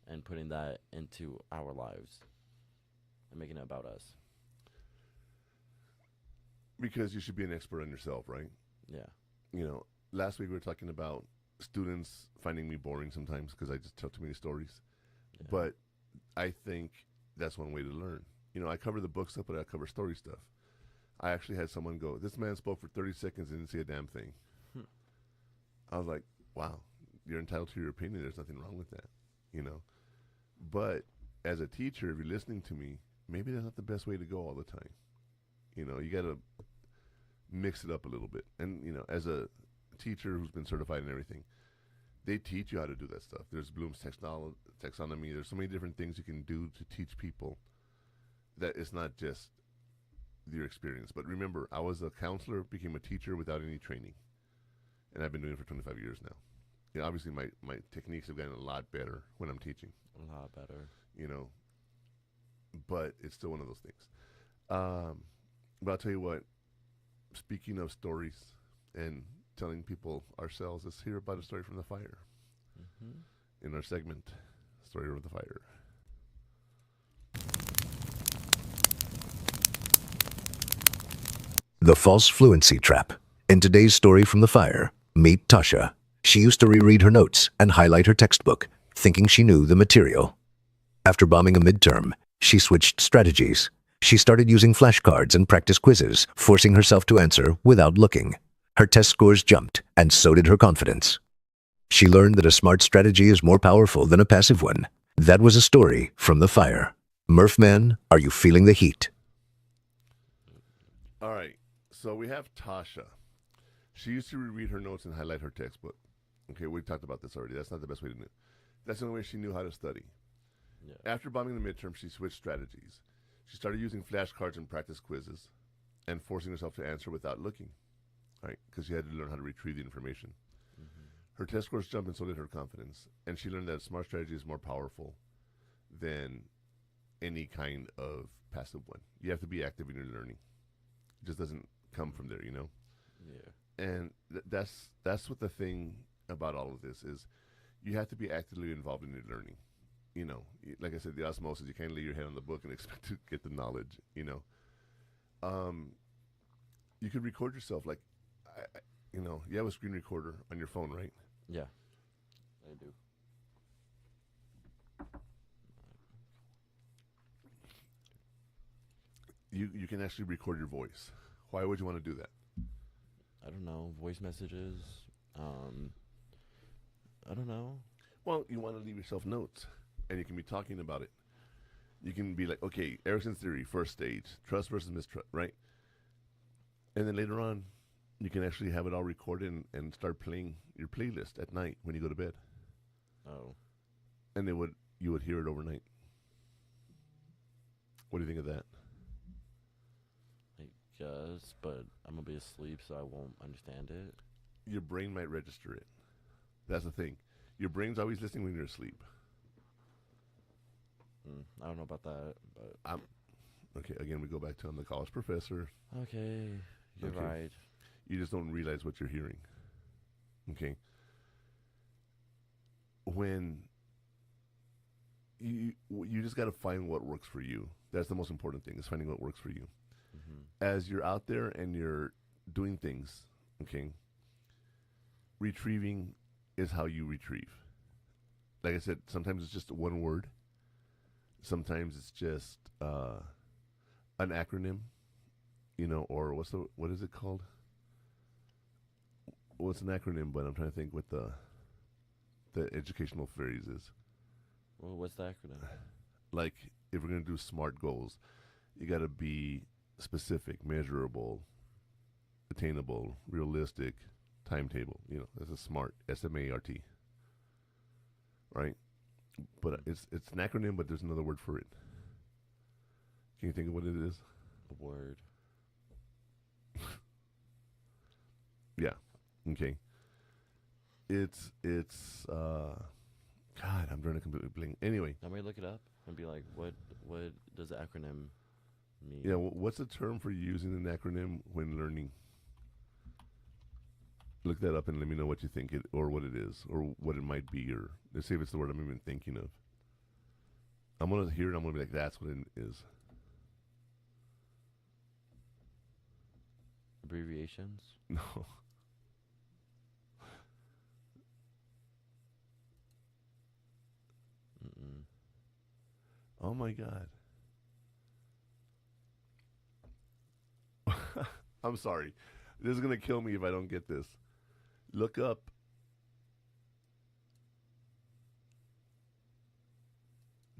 and putting that into our lives and making it about us. because you should be an expert on yourself, right? Yeah. You know, last week we were talking about students finding me boring sometimes because I just tell too many stories. Yeah. But I think that's one way to learn. You know, I cover the book stuff, but I cover story stuff. I actually had someone go, "This man spoke for 30 seconds and didn't say a damn thing." I was like, wow, you're entitled to your opinion. There's nothing wrong with that, you know. But as a teacher, if you're listening to me, maybe that's not the best way to go all the time. You know, you got to mix it up a little bit. And, you know, as a teacher who's been certified and everything, they teach you how to do that stuff. There's Bloom's taxonomy. There's so many different things you can do to teach people that it's not just your experience. But remember, I was a counselor, became a teacher without any training. And I've been doing it for 25 years now. You know, obviously, my techniques have gotten a lot better when I'm teaching. A lot better. You know, but it's still one of those things. But I'll tell you what, speaking of stories and telling people ourselves, let's hear about a story from the fire. Mm-hmm. In our segment, Story of the Fire. The false fluency trap. In today's story from the fire, meet Tasha. She used to reread her notes and highlight her textbook, thinking she knew the material. After bombing a midterm, she switched strategies. She started using flashcards and practice quizzes, forcing herself to answer without looking. Her test scores jumped, and so did her confidence. She learned that a smart strategy is more powerful than a passive one. That was a story from the fire. Murphman, are you feeling the heat? All right, so we have Tasha. She used to reread her notes and highlight her textbook. Okay, we talked about this already. That's not the best way to do it. That's the only way she knew how to study. Yeah. After bombing the midterm, she switched strategies. She started using flashcards and practice quizzes and forcing herself to answer without looking, right? Because she had to learn how to retrieve the information. Mm-hmm. Her test scores jumped and so did her confidence. And she learned that a smart strategy is more powerful than any kind of passive one. You have to be active in your learning. It just doesn't come from there, you know? Yeah. And that's what the thing about all of this is. You have to be actively involved in your learning. You know, like I said, the osmosis, you can't lay your head on the book and expect to get the knowledge, you know. You could record yourself, like, you know, you have a screen recorder on your phone, right? Yeah. I do. You can actually record your voice. Why would you want to do that? I don't know. Voice messages. I don't know. Well, you want to leave yourself notes, and you can be talking about it. You can be like, okay, Erickson's theory, first stage, trust versus mistrust, right? And then later on, you can actually have it all recorded and start playing your playlist at night when you go to bed. Oh. And you would hear it overnight. What do you think of that? I guess, but I'm gonna be asleep, so I won't understand it. Your brain might register it. That's the thing. Your brain's always listening when you're asleep. I don't know about that, but Okay, again, we go back to I'm the college professor. okay, you're Okay. right. You just don't realize what you're hearing. Okay. When you just got to find what works for you. That's the most important thing, is finding what works for you. Mm-hmm. As you're out there and you're doing things, okay, retrieving is how you retrieve. Like I said, sometimes it's just one word. Sometimes it's just an acronym, you know, or what is it called? Well, it's an acronym, but I'm trying to think what the educational phrase is. Well, what's the acronym? Like, if we're going to do SMART goals, you got to be specific, measurable, attainable, realistic, timetable. You know, that's a SMART, S-M-A-R-T. Right? But it's an acronym, but there's another word for it. Can you think of what it is? A word. Yeah. Okay. It's God, I'm trying to completely blank. Anyway, Let me look it up and be like, what does the acronym mean? yeah. What's the term for using an acronym when learning? Look that up and let me know what you think it or what it is or what it might be, or let's see if it's the word I'm even thinking of. I'm gonna hear it. I'm gonna be like, that's what it is. Abbreviations? No. Mm-mm. Oh my God. I'm sorry. This is gonna kill me if I don't get this. Look up.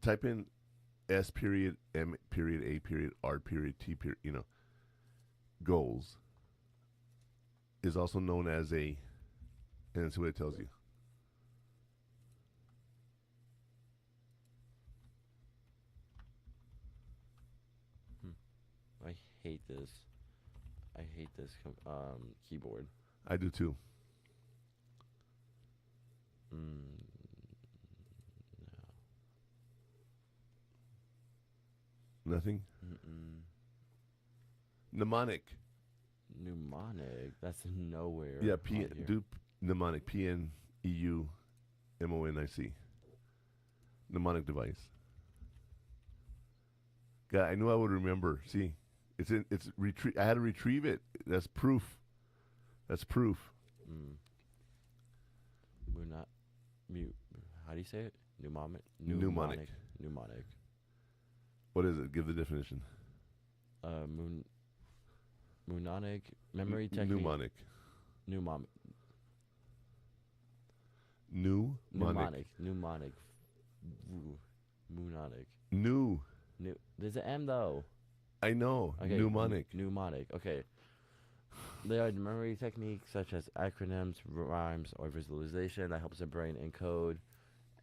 Type in S period M period A period R period T period. Goals is also known as a, and see what it tells you. I hate this. I hate this keyboard. I do too. No. Nothing. Mm-mm. Mnemonic. Mnemonic. That's nowhere. Yeah, on here. do mnemonic. PNEUMONIC. Mnemonic device. God, I knew I would remember. See, it's retrieve. I had to retrieve it. That's proof. That's proof. Not mute. How do you say it? Mnemonic. Mnemonic. Mnemonic. What is it? Give the definition. Mnemonic memory technique. Mnemonic. Mnemonic. Mnemonic. Mnemonic. Mnemonic. New. There's an M though. I know. Okay, Mnemonic. Mnemonic. Okay. They are memory techniques such as acronyms, rhymes, or visualization that helps the brain encode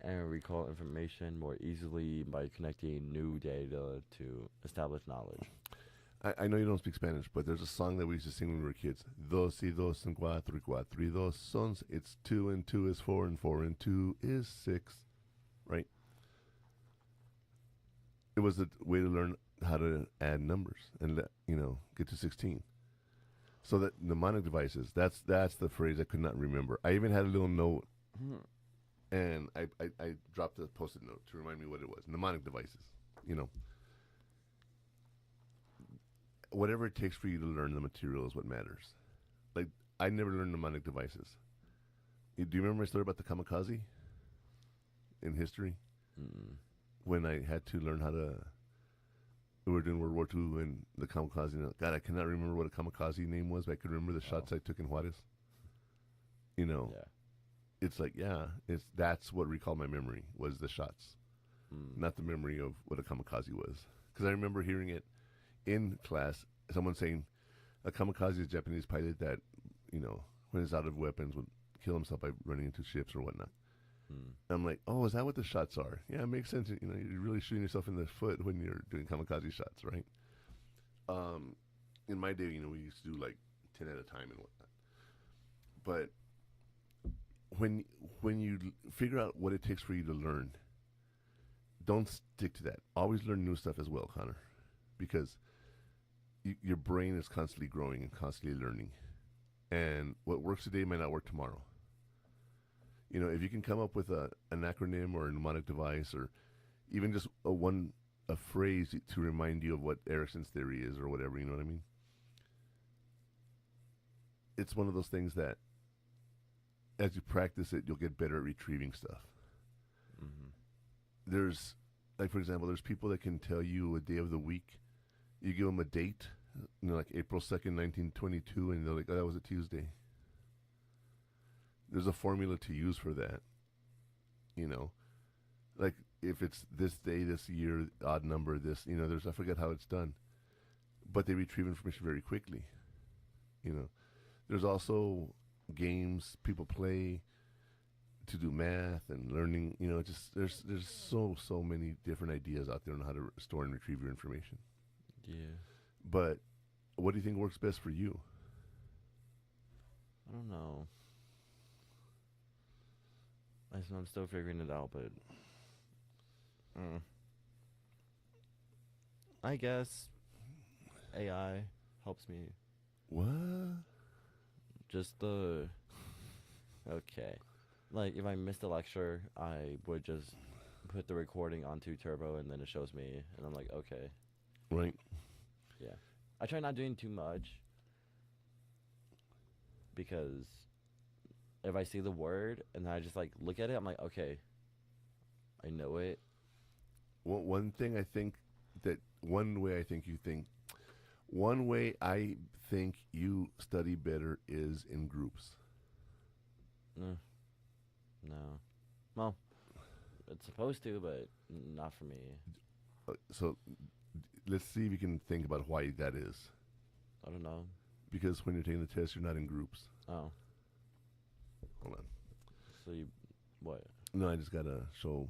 and recall information more easily by connecting new data to establish knowledge. I know you don't speak Spanish, but there's a song that we used to sing when we were kids. Dos y dos son cuatro y cuatro y dos son. It's 2 and 2 is 4 and 4 and 2 is 6. Right? It was a way to learn how to add numbers and get to 16. So that mnemonic devices, that's the phrase I could not remember. I even had a little note, and I dropped a post-it note to remind me what it was. Mnemonic devices, whatever it takes for you to learn the material is what matters. Like, I never learned mnemonic devices. Do you remember my story about the kamikaze in history? When I had to learn how to, we were doing World War II and the kamikaze. God, I cannot remember what a kamikaze name was, but I could remember the shots I took in Juarez. Yeah. It's like, that's what recalled my memory was the shots, not the memory of what a kamikaze was. Because I remember hearing it in class, someone saying a kamikaze is a Japanese pilot that, when he's out of weapons would kill himself by running into ships or whatnot. I'm like, oh, is that what the shots are? Yeah, it makes sense. You're really shooting yourself in the foot when you're doing kamikaze shots, right? In my day, we used to do like 10 at a time and whatnot. But when you figure out what it takes for you to learn, don't stick to that. Always learn new stuff as well, Connor, because your brain is constantly growing and constantly learning. And what works today might not work tomorrow. If you can come up with an acronym or a mnemonic device or even just a phrase to remind you of what Erickson's theory is or whatever, you know what I mean? It's one of those things that as you practice it, you'll get better at retrieving stuff. There's, like, for example, there's people that can tell you a day of the week. You give them a date, like April 2nd, 1922, and they're like, oh, that was a Tuesday. There's a formula to use for that. Like if it's this day, this year, odd number, this, I forget how it's done. But they retrieve information very quickly. There's also games people play to do math and learning, just there's so many different ideas out there on how to store and retrieve your information. Yeah. But what do you think works best for you? I don't know. I'm still figuring it out, but I guess AI helps me. What? Just the okay. Like if I missed a lecture, I would just put the recording onto Turbo, and then it shows me, and I'm like, okay, Right. yeah. I try not doing too much because if I see the word and I just like look at it, I'm like, okay, I know it. One thing I think that one way I think you think, one way I think you study better is in groups. No. Well, it's supposed to, but not for me. So let's see if you can think about why that is. I don't know. Because when you're taking the test, you're not in groups. Oh, Hold on. so you what? No, I just gotta show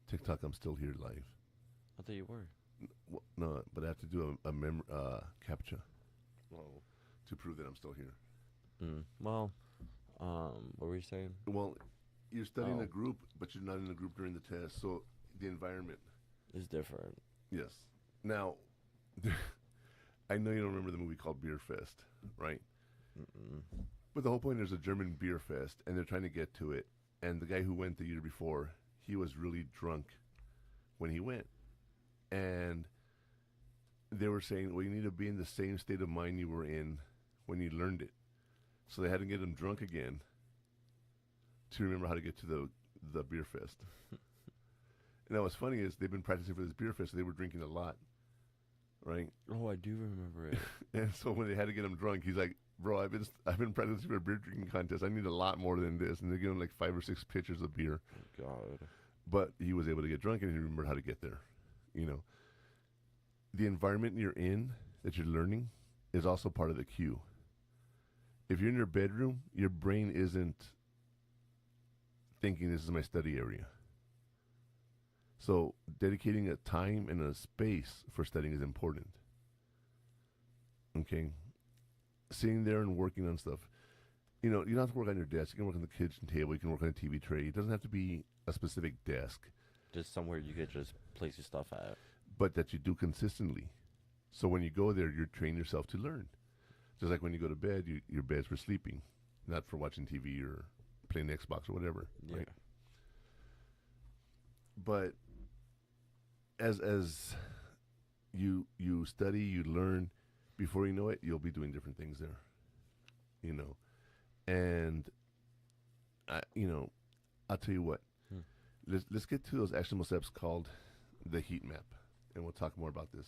TikTok. I'm still here live. I thought you were. No, but I have to do a captcha to prove that I'm still here. Well, what were you saying? Well, you're studying Oh. a group, but you're not in a group during the test. So the environment, It's different. yes. Now, I know you don't remember the movie called Beer Fest, right? But the whole point is a German beer fest, and they're trying to get to it. And the guy who went the year before, he was really drunk when he went. And they were saying, well, you need to be in the same state of mind you were in when you learned it. So they had to get him drunk again to remember how to get to the beer fest. And now what's funny is they've been practicing for this beer fest, so they were drinking a lot, right? Oh, I do remember it. And so when they had to get him drunk, he's like, bro, I've been practicing for a beer drinking contest. I need a lot more than this. And they give him like 5 or 6 pitchers of beer. God. But he was able to get drunk and he remembered how to get there. You know, the environment you're in that you're learning is also part of the cue. If you're in your bedroom, your brain isn't thinking this is my study area. So dedicating a time and a space for studying is important. Okay? Sitting there and working on stuff. You know, you don't have to work on your desk. You can work on the kitchen table. You can work on a TV tray. It doesn't have to be a specific desk, Just somewhere you could just place your stuff at. but that you do consistently. So when you go there, you train yourself to learn. Just like when you go to bed, your bed's for sleeping, not for watching TV or playing Xbox or whatever. Yeah. Right? But as you study, you learn. Before you know it, you'll be doing different things there. You know, and I'll tell you what. Let's get to those actionable steps called the heat map, and we'll talk more about this.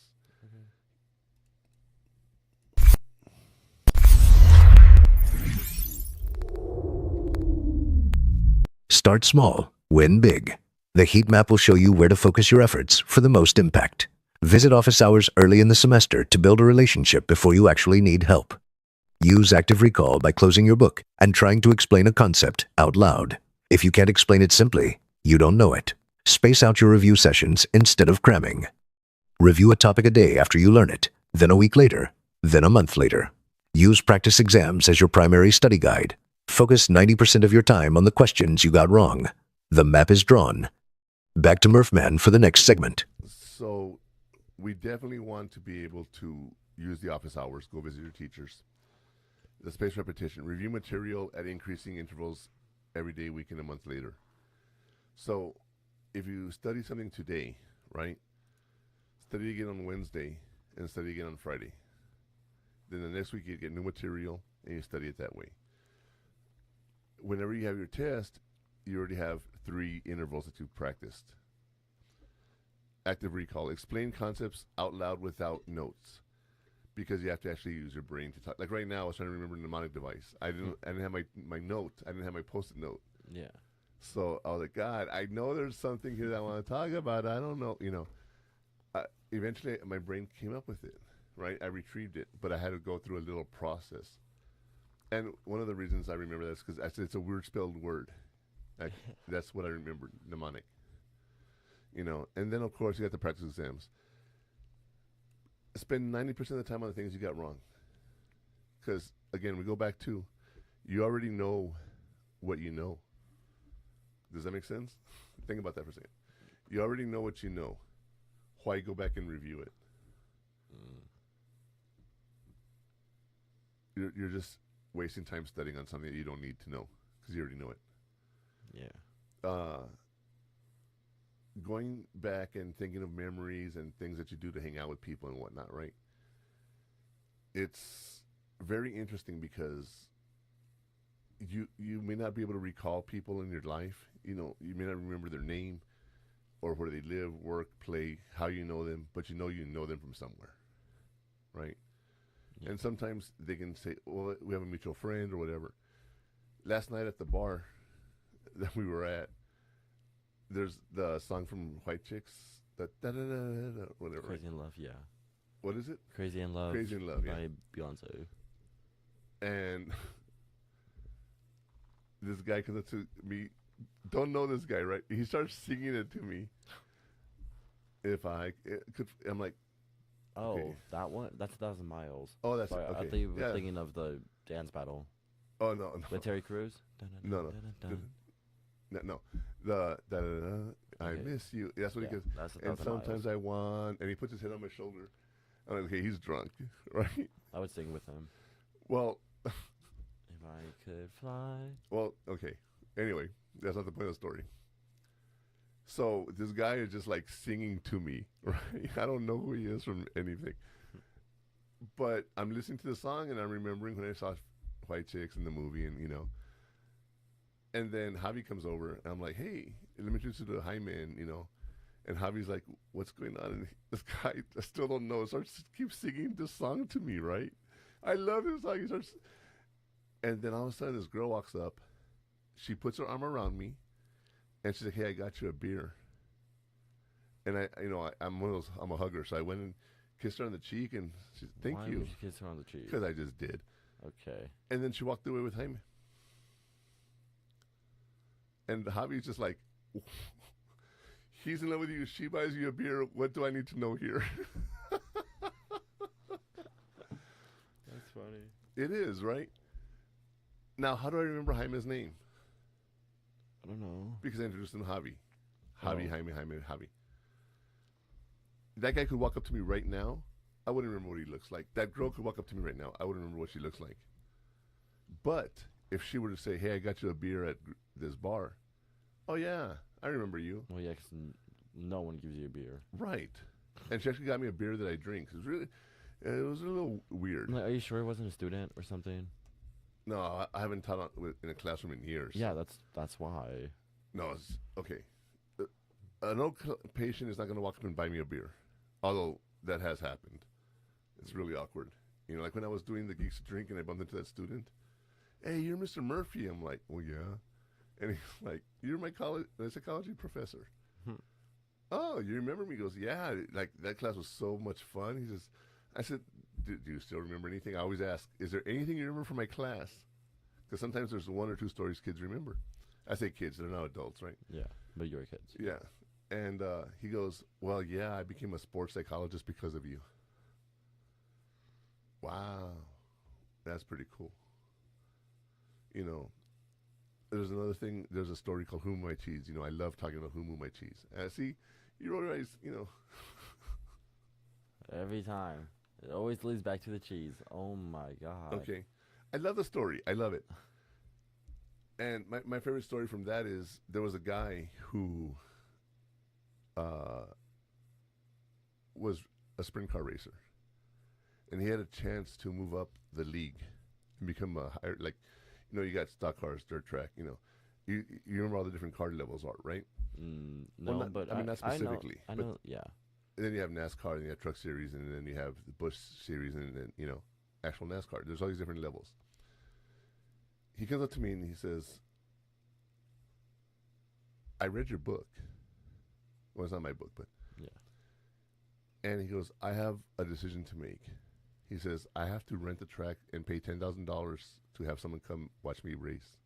Start small, win big. The heat map will show you where to focus your efforts for the most impact. Visit office hours early in the semester to build a relationship before you actually need help. Use active recall by closing your book and trying to explain a concept out loud. If you can't explain it simply, you don't know it. Space out your review sessions instead of cramming. Review a topic a day after you learn it, then a week later, then a month later. Use practice exams as your primary study guide. Focus 90% of your time on the questions you got wrong. The map is drawn. Back to Murphman for the next segment. So we definitely want to be able to use the office hours, go visit your teachers. The spaced repetition, review material at increasing intervals every day, week, and a month later. So if you study something today, right, study again on Wednesday and study again on Friday. Then the next week you get new material and you study it that way. Whenever you have your test, you already have 3 intervals that you've practiced. Active recall. Explain concepts out loud without notes, because you have to actually use your brain to talk. Like right now, I was trying to remember the mnemonic device. I didn't have my note. I didn't have my post-it note. Yeah. So I was like, God, I know there's something here that I want to talk about. I don't know. You know. Eventually, my brain came up with it. Right. I retrieved it, but I had to go through a little process. And one of the reasons I remember that is because it's a weird spelled word. That's what I remembered, mnemonic. You know, and then of course you got the practice exams. spend 90% of the time on the things you got wrong. Because, again, we go back to you already know what you know. Does that make sense? Think about that for a second. You already know what you know. Why go back and review it? You're just wasting time studying on something that you don't need to know because you already know it. Yeah. Going back and thinking of memories and things that you do to hang out with people and whatnot, right? It's very interesting because you may not be able to recall people in your life. You know, you may not remember their name or where they live, work, play, how you know them, but you know them from somewhere, right? Yeah. And sometimes they can say, well, we have a mutual friend or whatever. Last night at the bar that we were at, there's the song from White Chicks, the da-da-da-da-da, whatever. Crazy in Love, yeah. What is it? Crazy in Love. Crazy in Love, yeah. by Beyonce. And this guy comes up to me, don't know this guy, right? He starts singing it to me. If I could, I'm like, Oh, okay. that one? That's 1,000 Miles. Oh, that's Sorry, okay. I thought you were Yeah. thinking of the dance battle Oh no, no, with Terry Crews. no. No. The I Okay. miss you. That's what Yeah, he goes. that's And 1,000 sometimes Miles. I want, and he puts his head on my shoulder. I'm like, okay, he's drunk, right? I would sing with him. Well, If I could fly. well, okay. Anyway, that's not the point of the story. So this guy is just like singing to me, right? I don't know who he is from anything. But I'm listening to the song and I'm remembering when I saw White Chicks in the movie and, you know. And then Javi comes over and I'm like, hey, let me introduce you to Jaime, and, you know. And Javi's like, what's going on? And this guy, I still don't know, starts keeps singing this song to me, right? I love this song. He starts, and then all of a sudden this girl walks up. She puts her arm around me. And she's like, hey, I got you a beer. And I'm one of those, I'm a hugger. So I went and kissed her on the cheek and she said, thank Why you. would you kiss her on the cheek? Because I just did. Okay. And then she walked away with Jaime. And Javi's just like, he's in love with you. She buys you a beer. What do I need to know here? That's funny. It is, right? Now, how do I remember Jaime's name? I don't know. Because I introduced him to Javi. Javi, Oh. Jaime, Javi. That guy could walk up to me right now. I wouldn't remember what he looks like. That girl could walk up to me right now. I wouldn't remember what she looks like. But if she were to say, hey, I got you a beer at this bar. Oh, yeah, I remember you. Well, yeah, 'cause no one gives you a beer. Right. And she actually got me a beer that I drink. It was a little weird. I'm like, are you sure he wasn't a student or something? No, I haven't taught in a classroom in years. Yeah, that's why. No, it's okay. An old patient is not going to walk up and buy me a beer, although that has happened. It's really awkward. You know, like when I was doing the Geeks to Drink and I bumped into that student. Hey, you're Mr. Murphy. I'm like, well, yeah. And he's like, you're my psychology professor. Oh, you remember me? He goes, yeah. Like that class was so much fun. He says, I said, do you still remember anything? I always ask, is there anything you remember from my class? Because sometimes there's one or two stories kids remember. I say kids, they're not adults, right? Yeah, but you're kids. Yeah. And he goes, well, yeah, I became a sports psychologist because of you. Wow. That's pretty cool. You know, there's another thing, there's a story called Who Moved My Cheese. You know, I love talking about Who Moved My Cheese. See, you always, you know. Every time. It always leads back to the cheese. Oh my god. Okay. I love the story. I love it. And my favorite story from that is there was a guy who was a sprint car racer. And he had a chance to move up the league and become a higher, like, you know, you got stock cars, dirt track, you know. You remember all the different car levels are, right? No, Well, not- but I mean, not specifically, I but- know, yeah. And then you have NASCAR, and you have Truck Series, and then you have the Busch Series, and then, you know, actual NASCAR. There's all these different levels. He comes up to me and he says, I read your book. Well, it's not my book, but. Yeah. And he goes, I have a decision to make. He says, I have to rent the track and pay $10,000 to have someone come watch me race.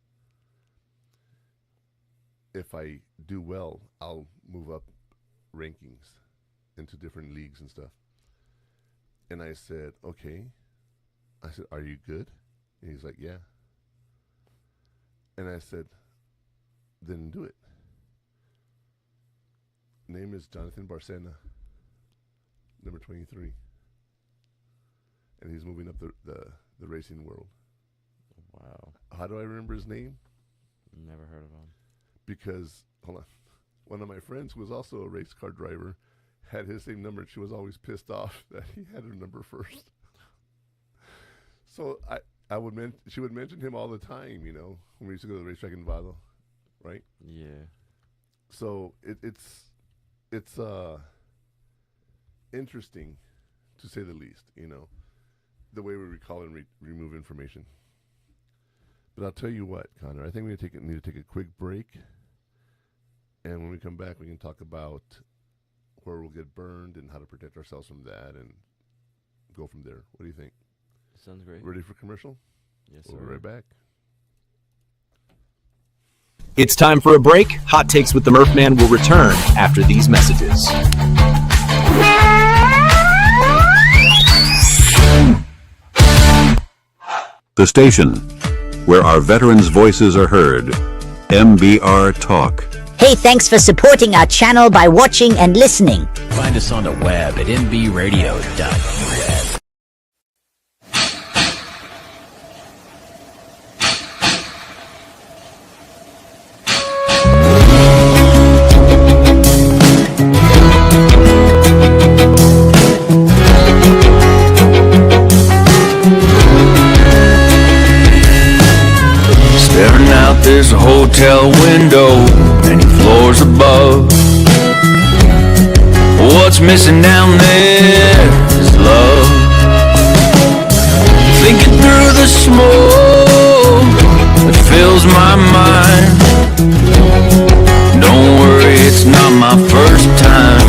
If I do well, I'll move up rankings into different leagues and stuff. And I said, okay. I said, are you good? And he's like, yeah. And I said, then do it. Name is Jonathan Barcena, number 23. And he's moving up the racing world. Wow. How do I remember his name? Never heard of him. Because, hold on, one of my friends who was also a race car driver had his same number, and she was always pissed off that he had her number first. So she would mention him all the time, you know, when we used to go to the racetrack in Vado, right? Yeah. So it's interesting, to say the least, you know, the way we recall and remove information. But I'll tell you what, Connor, I think we need to take a quick break. And when we come back, we can talk about where we'll get burned and how to protect ourselves from that and go from there. What do you think? Sounds great. Ready for commercial? Yes, sir. We'll be right back. It's time for a break. Hot Takes with the Murph Man will return after these messages. The station where our veterans' voices are heard. MBR Talk. Hey, thanks for supporting our channel by watching and listening. Find us on the web at mbradio.us. Staring out this hotel window, many floors above. What's missing down there is love. Thinking through the smoke that fills my mind. Don't worry, it's not my first time.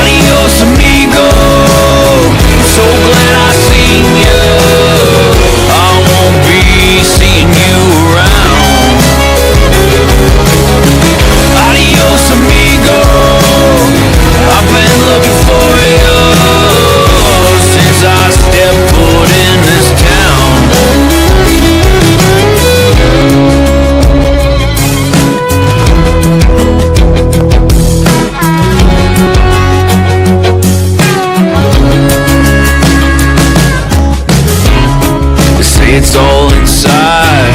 Adios amigo, so glad I seen you. I won't be seeing you around. Adios amigo, I've been looking for you since I stepped foot in this town. They say it's all inside,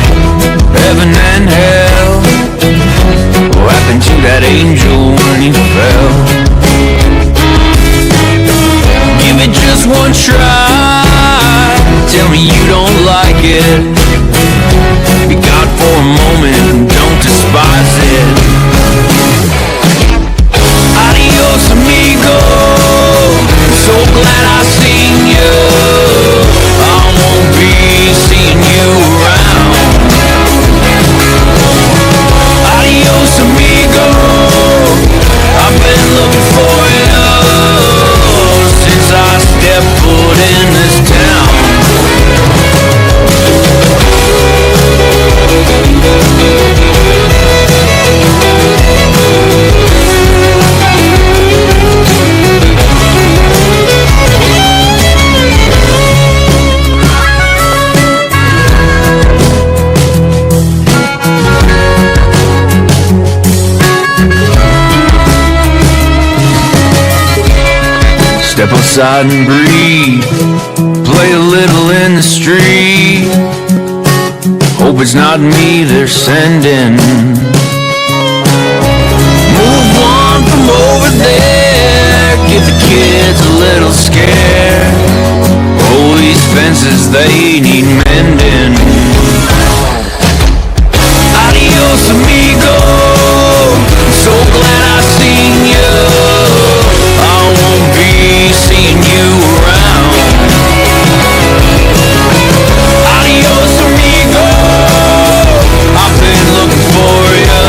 heaven and hell. What happened to that angel when he fell? Give it just one try, tell me you don't like it. Be God for a moment and don't despise it. Adios amigo, so glad I seen you. I won't be seeing you around. Adios amigo, I've been looking for you since I stepped foot in this town. Step outside and breathe, play a little in the street. Hope it's not me they're sending. Move on from over there, get the kids a little scared. Oh, these fences, they need mending. Adios amigo, so glad I seen you. I won't be seeing you around. Adios amigo, I've been looking for you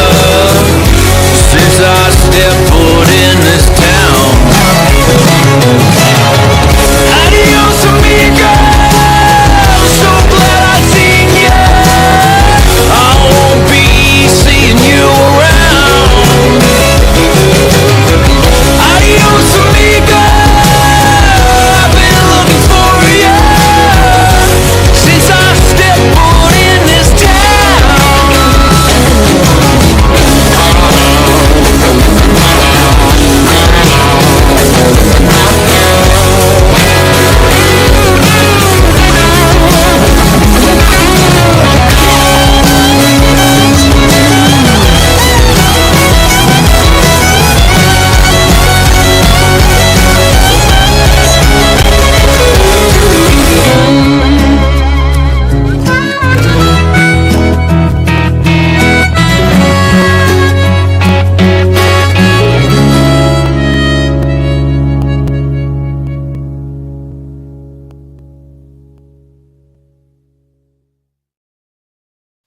since I stepped foot in this town. Adios amigo, so glad I seen you.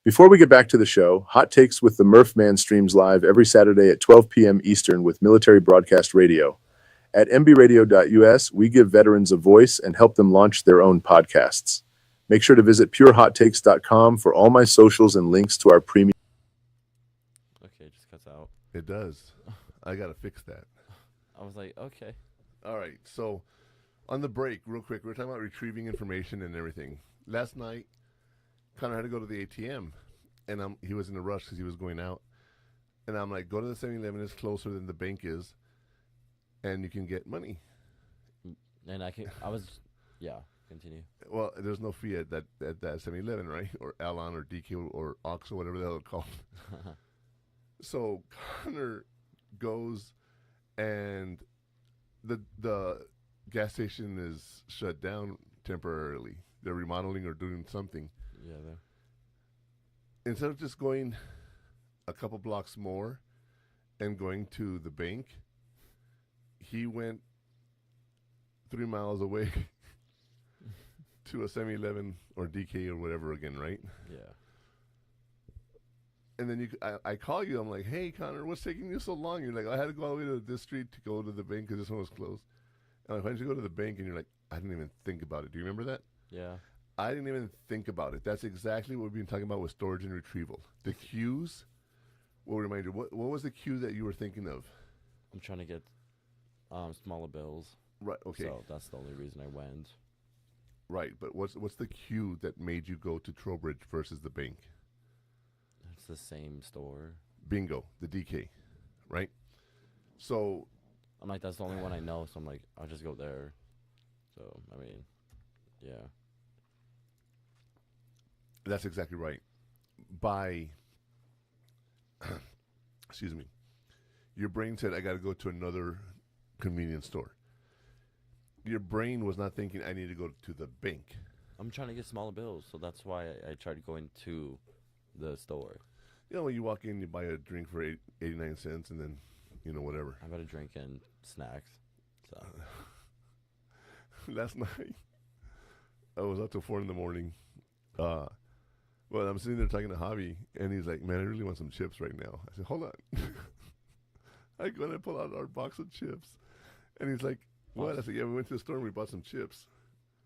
Before we get back to the show, Hot Takes with the Murph Man streams live every Saturday at 12 p.m. Eastern with Military Broadcast Radio. At mbradio.us, we give veterans a voice and help them launch their own podcasts. Make sure to visit purehottakes.com for all my socials and links to our premium. Okay, it just cuts out. It does. I got to fix that. I was like, okay. All right. So on the break, real quick, we were talking about retrieving information and everything. Last night, Connor had to go to the ATM, and he was in a rush because he was going out. And I'm like, go to the 7-Eleven. It's closer than the bank is, and you can get money. And continue. Well, there's no fee at that 7-Eleven, right? Or Alon or DK or Ox or whatever the hell it's called. So Connor goes, and the gas station is shut down temporarily. They're remodeling or doing something. Yeah. Instead of just going a couple blocks more and going to the bank, he went 3 miles away to a 7-Eleven or DK or whatever again, right? Yeah. And then I call you. I'm like, hey, Connor, what's taking you so long? You're like, I had to go all the way to this street to go to the bank because this one was closed. I'm like, why didn't you go to the bank? And you're like, I didn't even think about it. Do you remember that? Yeah. I didn't even think about it. That's exactly what we've been talking about with storage and retrieval. The cues will remind you. What was the cue that you were thinking of? I'm trying to get smaller bills. Right. Okay. So that's the only reason I went. Right. But what's the cue that made you go to Trowbridge versus the bank? It's the same store. Bingo. The DK. Right. So I'm like, that's the only one I know. So I'm like, I'll just go there. So I mean, yeah. That's exactly right. Excuse me, your brain said, I got to go to another convenience store. Your brain was not thinking, I need to go to the bank. I'm trying to get smaller bills, so that's why I tried going to the store. You know, when you walk in, you buy a drink for 89 cents, and then, whatever. I bought a drink and snacks. So last night, I was up till 4 in the morning. Well, I'm sitting there talking to Javi, and he's like, man, I really want some chips right now. I said, hold on. I go and I pull out our box of chips. And he's like, what? I said, yeah, we went to the store and we bought some chips.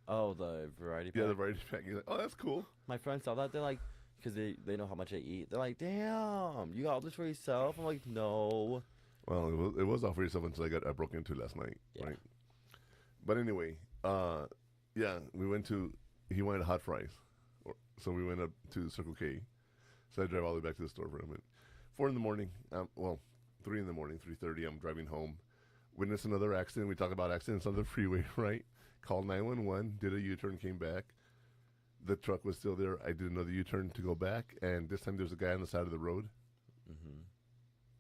Oh, the variety pack? Yeah, the variety pack. He's like, oh, that's cool. My friends saw that. They're like, because they know how much I eat. They're like, damn, you got all this for yourself? I'm like, no. Well, it was all for yourself until I broke into last night, right? But anyway, yeah, he wanted hot fries. So we went up to Circle K. So I drive all the way back to the store for a minute. 4 in the morning, 3 in the morning, 3:30, I'm driving home. Witnessed another accident. We talk about accidents on the freeway, right? Called 911, did a U-turn, came back. The truck was still there. I did another U-turn to go back, and this time there's a guy on the side of the road. Mm-hmm.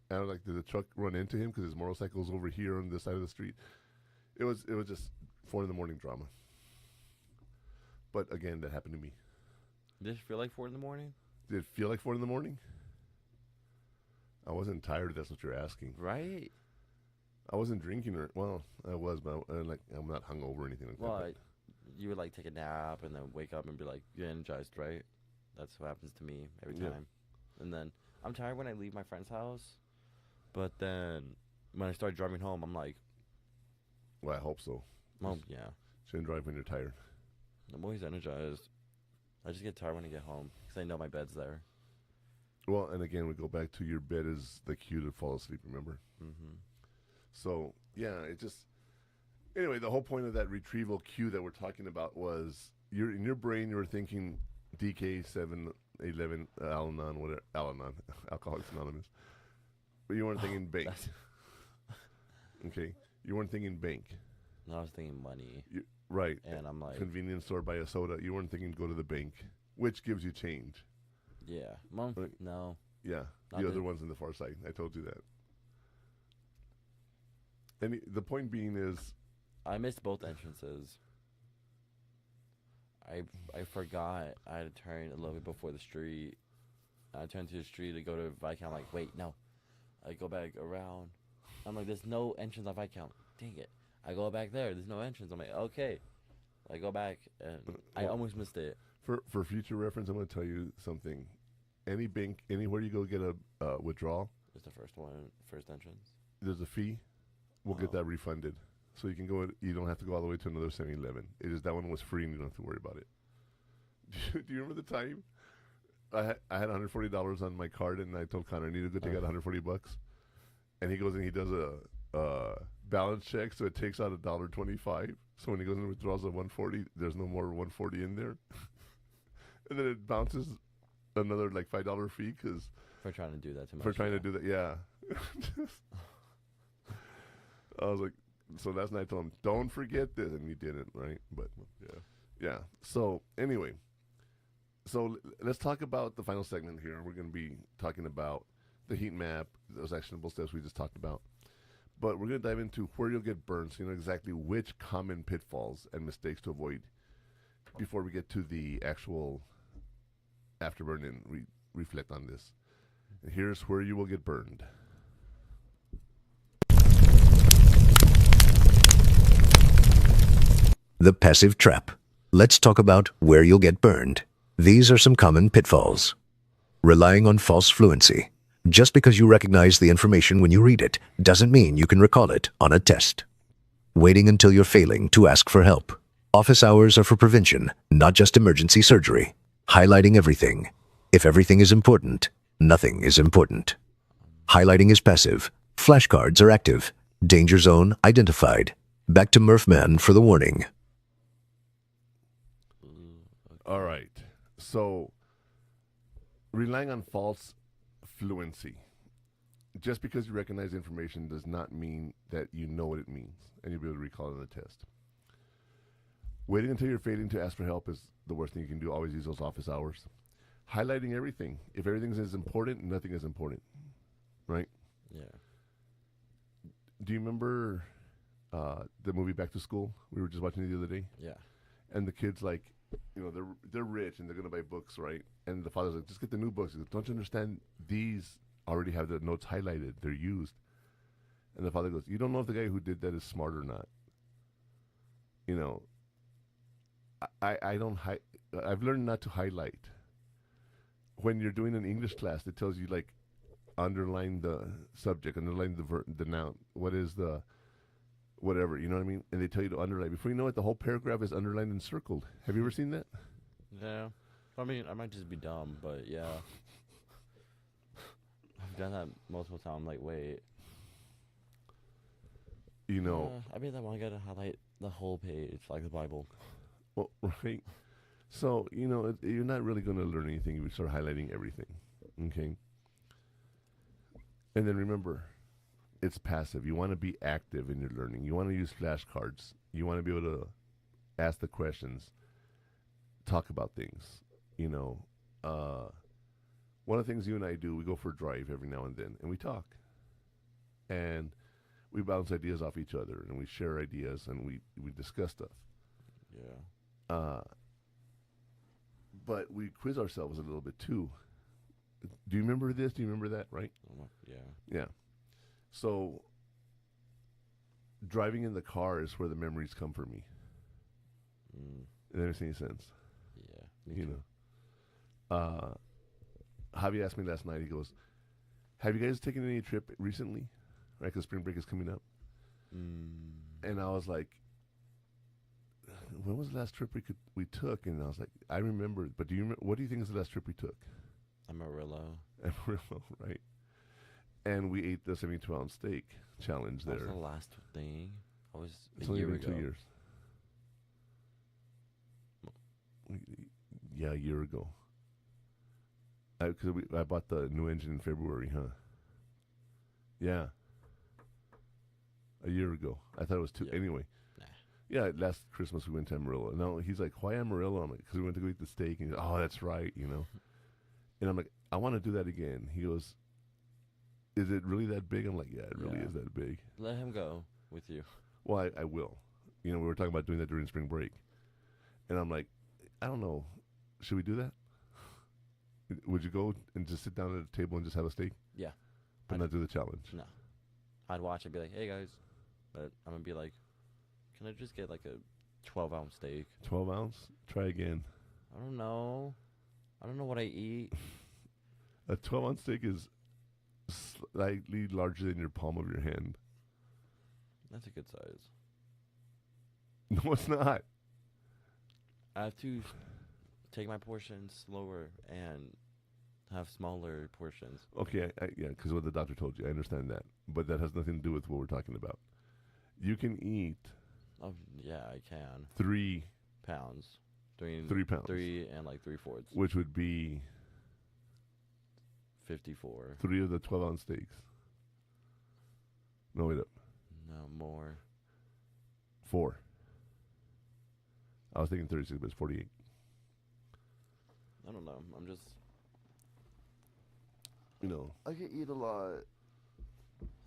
And I was like, did the truck run into him? Because his motorcycle's over here on this side of the street. It was just 4 in the morning drama. But again, that happened to me. Did it feel like 4 in the morning? Did it feel like 4 in the morning? I wasn't tired, if that's what you're asking. Right. I wasn't drinking, I was, but I'm not hungover or anything like that. Well, you would like take a nap and then wake up and be like, you're energized, right? That's what happens to me every time. And then I'm tired when I leave my friend's house, but then when I start driving home, I'm like, well, I hope so. Well, yeah. Shouldn't drive when you're tired. I'm always energized. I just get tired when I get home because I know my bed's there. Well, and again, we go back to your bed is the cue to fall asleep, remember? Mm-hmm. So, yeah, anyway, the whole point of that retrieval cue that we're talking about was in your brain, you were thinking DK 7-Eleven, Al-Anon, whatever, Al-Anon, Alcoholics Anonymous. But you weren't thinking bank. Okay. You weren't thinking bank. No, I was thinking money. Right. And I'm like, convenience store, buy a soda. You weren't thinking go to the bank, which gives you change. Yeah. Mom, no. Yeah. The other one's in the far side. I told you that. And the point being is, I missed both entrances. I forgot I had to turn a little bit before the street. I turned to the street to go to Viscount. I'm like, wait, no. I go back around. I'm like, there's no entrance on Viscount. Dang it. I go back there. There's no entrance. I'm like, okay. I go back, and I almost missed it. For future reference, I'm going to tell you something. any bank, anywhere you go get a withdrawal, It's the first one, first entrance. there's a fee. We'll get that refunded. So you can go. You don't have to go all the way to another 7-Eleven. It is that one was free, and you don't have to worry about it. Do you remember the time I had $140 on my card, and I told Connor I needed to take out $140, and he goes and he does a balance check, so it takes out $1.25. So when he goes and withdraws a 140, there's no more 140 in there, and then it bounces another like $5 fee because For trying to do that too much. for trying to do that. Yeah. I was like, so last night I told him, don't forget this, and he didn't, right? But yeah. So anyway, let's talk about the final segment here. We're going to be talking about the heat map, those actionable steps we just talked about. But we're going to dive into where you'll get burned, so you know exactly which common pitfalls and mistakes to avoid before we get to the actual afterburn and reflect on this. And here's where you will get burned. The passive trap. Let's talk about where you'll get burned. These are some common pitfalls. Relying on false fluency. Just because you recognize the information when you read it doesn't mean you can recall it on a test. Waiting until you're failing to ask for help. Office hours are for prevention, not just emergency surgery. Highlighting everything. If everything is important, nothing is important. Highlighting is passive. Flashcards are active. Danger zone identified. Back to Murphman for the warning. All right. So, relying on false fluency. Just because you recognize information does not mean that you know what it means and you'll be able to recall it on the test. Waiting until you're failing to ask for help is the worst thing you can do. Always use those office hours. Highlighting everything. If everything is important, nothing is important. Right? Yeah. Do you remember the movie Back to School? We were just watching it the other day. Yeah. And the kids, like, you know, they're rich and they're going to buy books, right? And the father's like, just get the new books. He goes, don't you understand? These already have the notes highlighted. They're used. And the father goes, you don't know if the guy who did that is smart or not. You know, I've learned not to highlight. When you're doing an English class, it tells you, like, underline the subject, underline the noun. What is the whatever, you know what I mean? And they tell you to underline. Before you know it, the whole paragraph is underlined and circled. Have you ever seen that? Yeah. I mean, I might just be dumb, but yeah. I've done that multiple times. I'm like, wait. You know. I mean, that one got to highlight the whole page, like the Bible. Well, right. So, you know, you're not really going to learn anything if you start highlighting everything. Okay? And then remember, it's passive. You want to be active in your learning. You want to use flashcards. You want to be able to ask the questions, talk about things. You know, one of the things you and I do, we go for a drive every now and then, and we talk. And we bounce ideas off each other, and we share ideas, and we discuss stuff. Yeah. But we quiz ourselves a little bit, too. Do you remember this? Do you remember that, right? Yeah. Yeah. So, driving in the car is where the memories come for me. If that makes any sense. Yeah. You know. Javi asked me last night, he goes, have you guys taken any trip recently? Right, because spring break is coming up. And I was like, when was the last trip we took? And I was like, I remember, but do you remember, what do you think is the last trip we took? Amarillo. Amarillo, right. And we ate the 72-ounce steak challenge there. That was the last thing. I was It's a only year been ago. 2 years. Yeah, a year ago. Because I bought the new engine in February, huh? Yeah. A year ago. I thought it was two. Yeah. Anyway. Nah. Yeah, last Christmas we went to Amarillo. No, he's like, why Amarillo? I'm like, because we went to go eat the steak. And he's like, oh, that's right, you know. And I'm like, I want to do that again. He goes, is it really that big? I'm like, yeah, it really Yeah. is that big. Let him go with you. Well, I will. You know, we were talking about doing that during spring break. And I'm like, I don't know. Should we do that? Would you go and just sit down at a table and just have a steak? Yeah. But not do the challenge? No. I'd watch and be like, hey, guys. But I'm going to be like, can I just get like a 12-ounce steak? 12 ounce? Try again. I don't know. I don't know what I eat. A 12-ounce steak is slightly larger than your palm of your hand. That's a good size. No, it's not. I have to take my portions slower and have smaller portions. Okay, yeah, because what the doctor told you, I understand that. But that has nothing to do with what we're talking about. You can eat Oh, yeah, I can. 3, Pounds. 3 pounds. 3 and like 3/4. which would be 54. 3 of the 12-ounce steaks. No, wait up. No, more. 4. I was thinking 36, but it's 48. I don't know. I'm just... You know, I can eat a lot.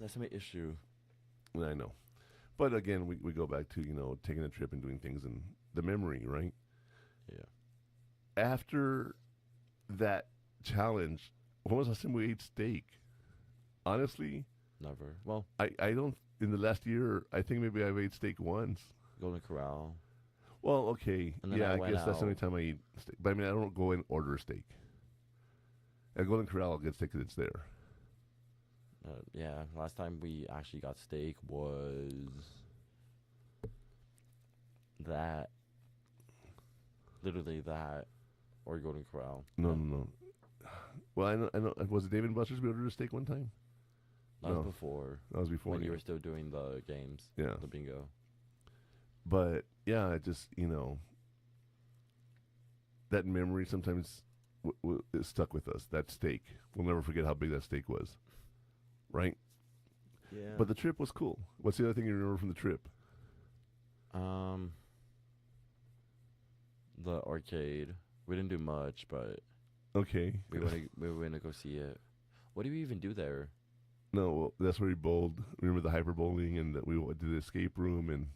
That's my issue. I know. But again, we go back to, taking a trip and doing things and the memory, right? Yeah. After that challenge, when was the last time we ate steak? Honestly, Never. Well, I don't, in the last year, I think maybe I've ate steak once. Golden Corral. Well, okay. And then Yeah, I I went guess that's the only out. time I eat steak. But I mean, I don't go and order a steak. At Golden Corral, I'll get steak because it's there. Yeah, last time we actually got steak was that. Literally that, or Golden Corral. No. Well, I know. Was it Dave and Buster's we ordered a steak one time? That No. was before. That was before. When you yeah. were still doing the games. Yeah. The bingo. But yeah, it just that memory sometimes is stuck with us. That steak, we'll never forget how big that steak was, right? Yeah. But the trip was cool. What's the other thing you remember from the trip? The arcade. We didn't do much, but Okay. we went to go see it. What do we even do there? No, well, that's where we bowled. Remember the hyper bowling and that we did the escape room and.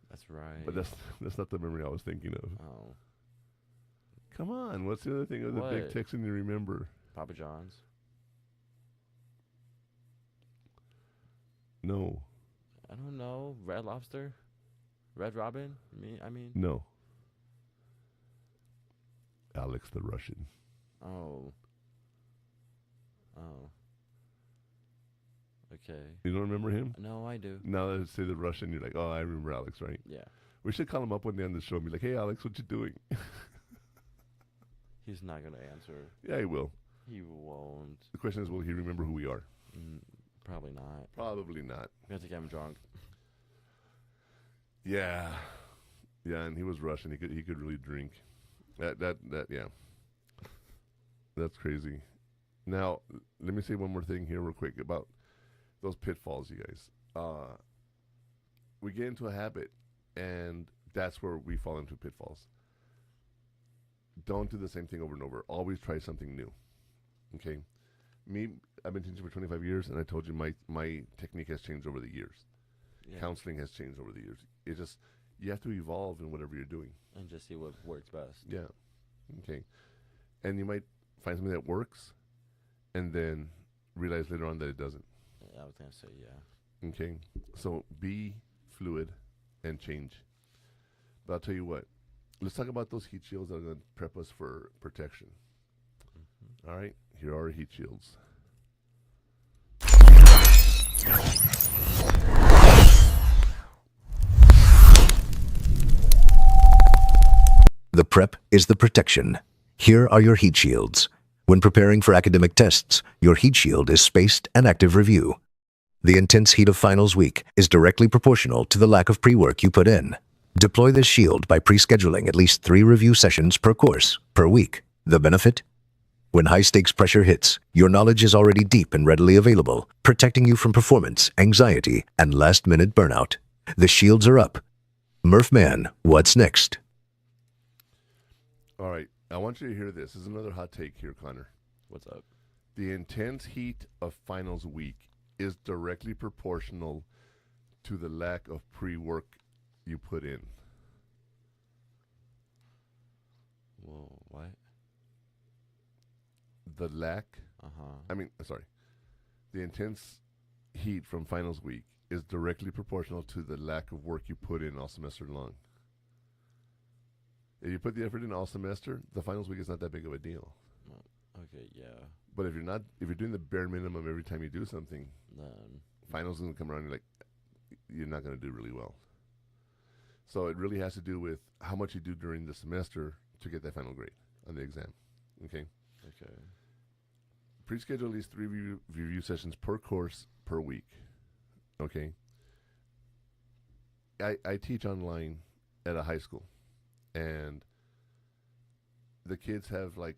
That's right. But that's not the memory I was thinking of. Oh, Come on, what's the other thing of the big What? Texan you remember? Papa John's. No, I don't know. Red Lobster, Red Robin. I mean. no. Alex the Russian. Oh. Oh. Okay. You don't remember him? No, I do. Now that I say the Russian, you're like, oh, I remember Alex, right? Yeah. We should call him up one day on the show and be like, hey, Alex, what you doing? He's not gonna answer. Yeah, he will. He won't. The question is, will he remember who we are? Probably not. Probably not. We have to get him drunk. Yeah, yeah, and he was Russian. He could really drink. That yeah. That's crazy. Now, let me say one more thing here real quick about those pitfalls, you guys. We get into a habit, and that's where we fall into pitfalls. Don't do the same thing over and over. Always try something new. Okay? Me, I've been teaching for 25 years, and I told you my technique has changed over the years. Yeah. Counseling has changed over the years. It's just, you have to evolve in whatever you're doing. And just see what works best. Yeah. Okay. And you might find something that works, and then realize later on that it doesn't. I was gonna say yeah. Okay. So be fluid and change. But I'll tell you what. Let's talk about those heat shields that are going to prep us for protection. All right. Here are our heat shields. The prep is the protection. Here are your heat shields. When preparing for academic tests, your heat shield is spaced and active review. The intense heat of finals week is directly proportional to the lack of pre-work you put in. Deploy this shield by pre-scheduling at least 3 review sessions per course, per week. The benefit? When high-stakes pressure hits, your knowledge is already deep and readily available, protecting you from performance, anxiety, and last-minute burnout. The shields are up. Murph Man, what's next? All right. I want you to hear this. This is another hot take here, Connor. What's up? The intense heat of finals week is directly proportional to the lack of pre-work you put in. Whoa, what? The lack, Uh-huh. the intense heat from finals week is directly proportional to the lack of work you put in all semester long. If you put the effort in all semester, the finals week is not that big of a deal. Okay, yeah. But if you're doing the bare minimum every time you do something, Then finals gonna come around. You're not gonna do really well. So it really has to do with how much you do during the semester to get that final grade on the exam. Okay. okay. Pre-schedule at least 3 review sessions per course per week. Okay. I teach online at a high school, and the kids have like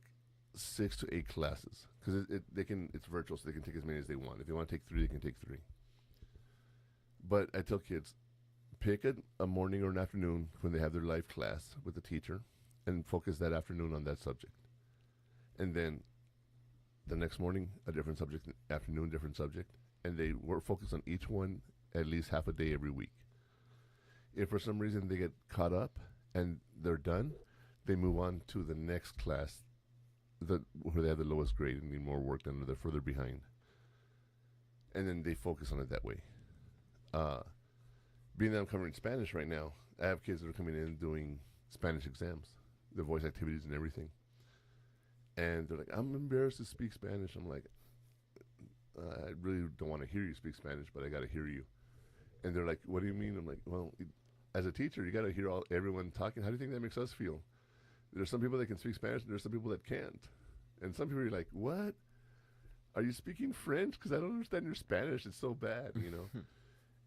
6 to 8 classes because it's virtual, so they can take as many as they want. If they want to take 3, they can take 3. But I tell kids, pick a morning or an afternoon when they have their live class with the teacher, and focus that afternoon on that subject. And then the next morning, a different subject, afternoon, different subject, and they work focus on each one at least half a day every week. If for some reason they get caught up and they're done, they move on to the next class where they have the lowest grade and need more work done, or they're further behind. And then they focus on it that way. Being that I'm covering Spanish right now, I have kids that are coming in doing Spanish exams, the voice activities and everything. And they're like, I'm embarrassed to speak Spanish. I'm like, I really don't want to hear you speak Spanish, but I got to hear you. And they're like, what do you mean? I'm like, well, as a teacher, you got to hear everyone talking. How do you think that makes us feel? There's some people that can speak Spanish, and there's some people that can't. And some people are like, what? Are you speaking French? Because I don't understand your Spanish. It's so bad, you know.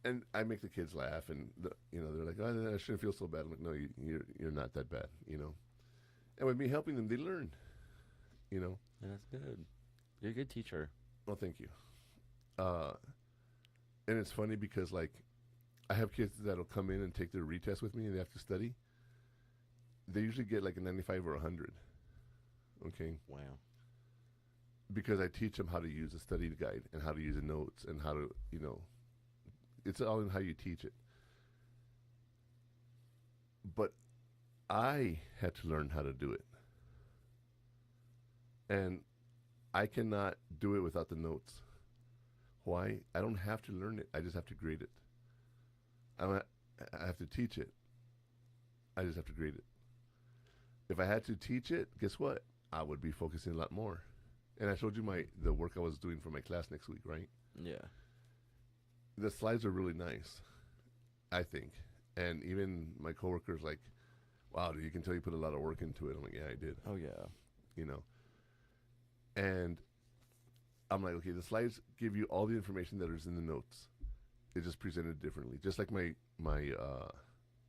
And I make the kids laugh, and they're like, oh, I shouldn't feel so bad. I'm like, no, you're not that bad, you know. And with me helping them, they learn, you know. Yeah, that's good. You're a good teacher. Well, thank you. And it's funny because, like, I have kids that'll come in and take their retest with me, and they have to study. They usually get like a 95 or 100. Okay. Wow. Because I teach them how to use a study guide and how to use the notes and how to, it's all in how you teach it. But I had to learn how to do it. And I cannot do it without the notes. Why? I don't have to learn it. I just have to grade it. I have to teach it. I just have to grade it. If I had to teach it, guess what? I would be focusing a lot more. And I showed you the work I was doing for my class next week, right? Yeah. The slides are really nice, I think. And even my coworkers like, wow, you can tell you put a lot of work into it. I'm like, yeah, I did. Oh, yeah. And I'm like, okay, the slides give you all the information that is in the notes. It's just presented differently, just like my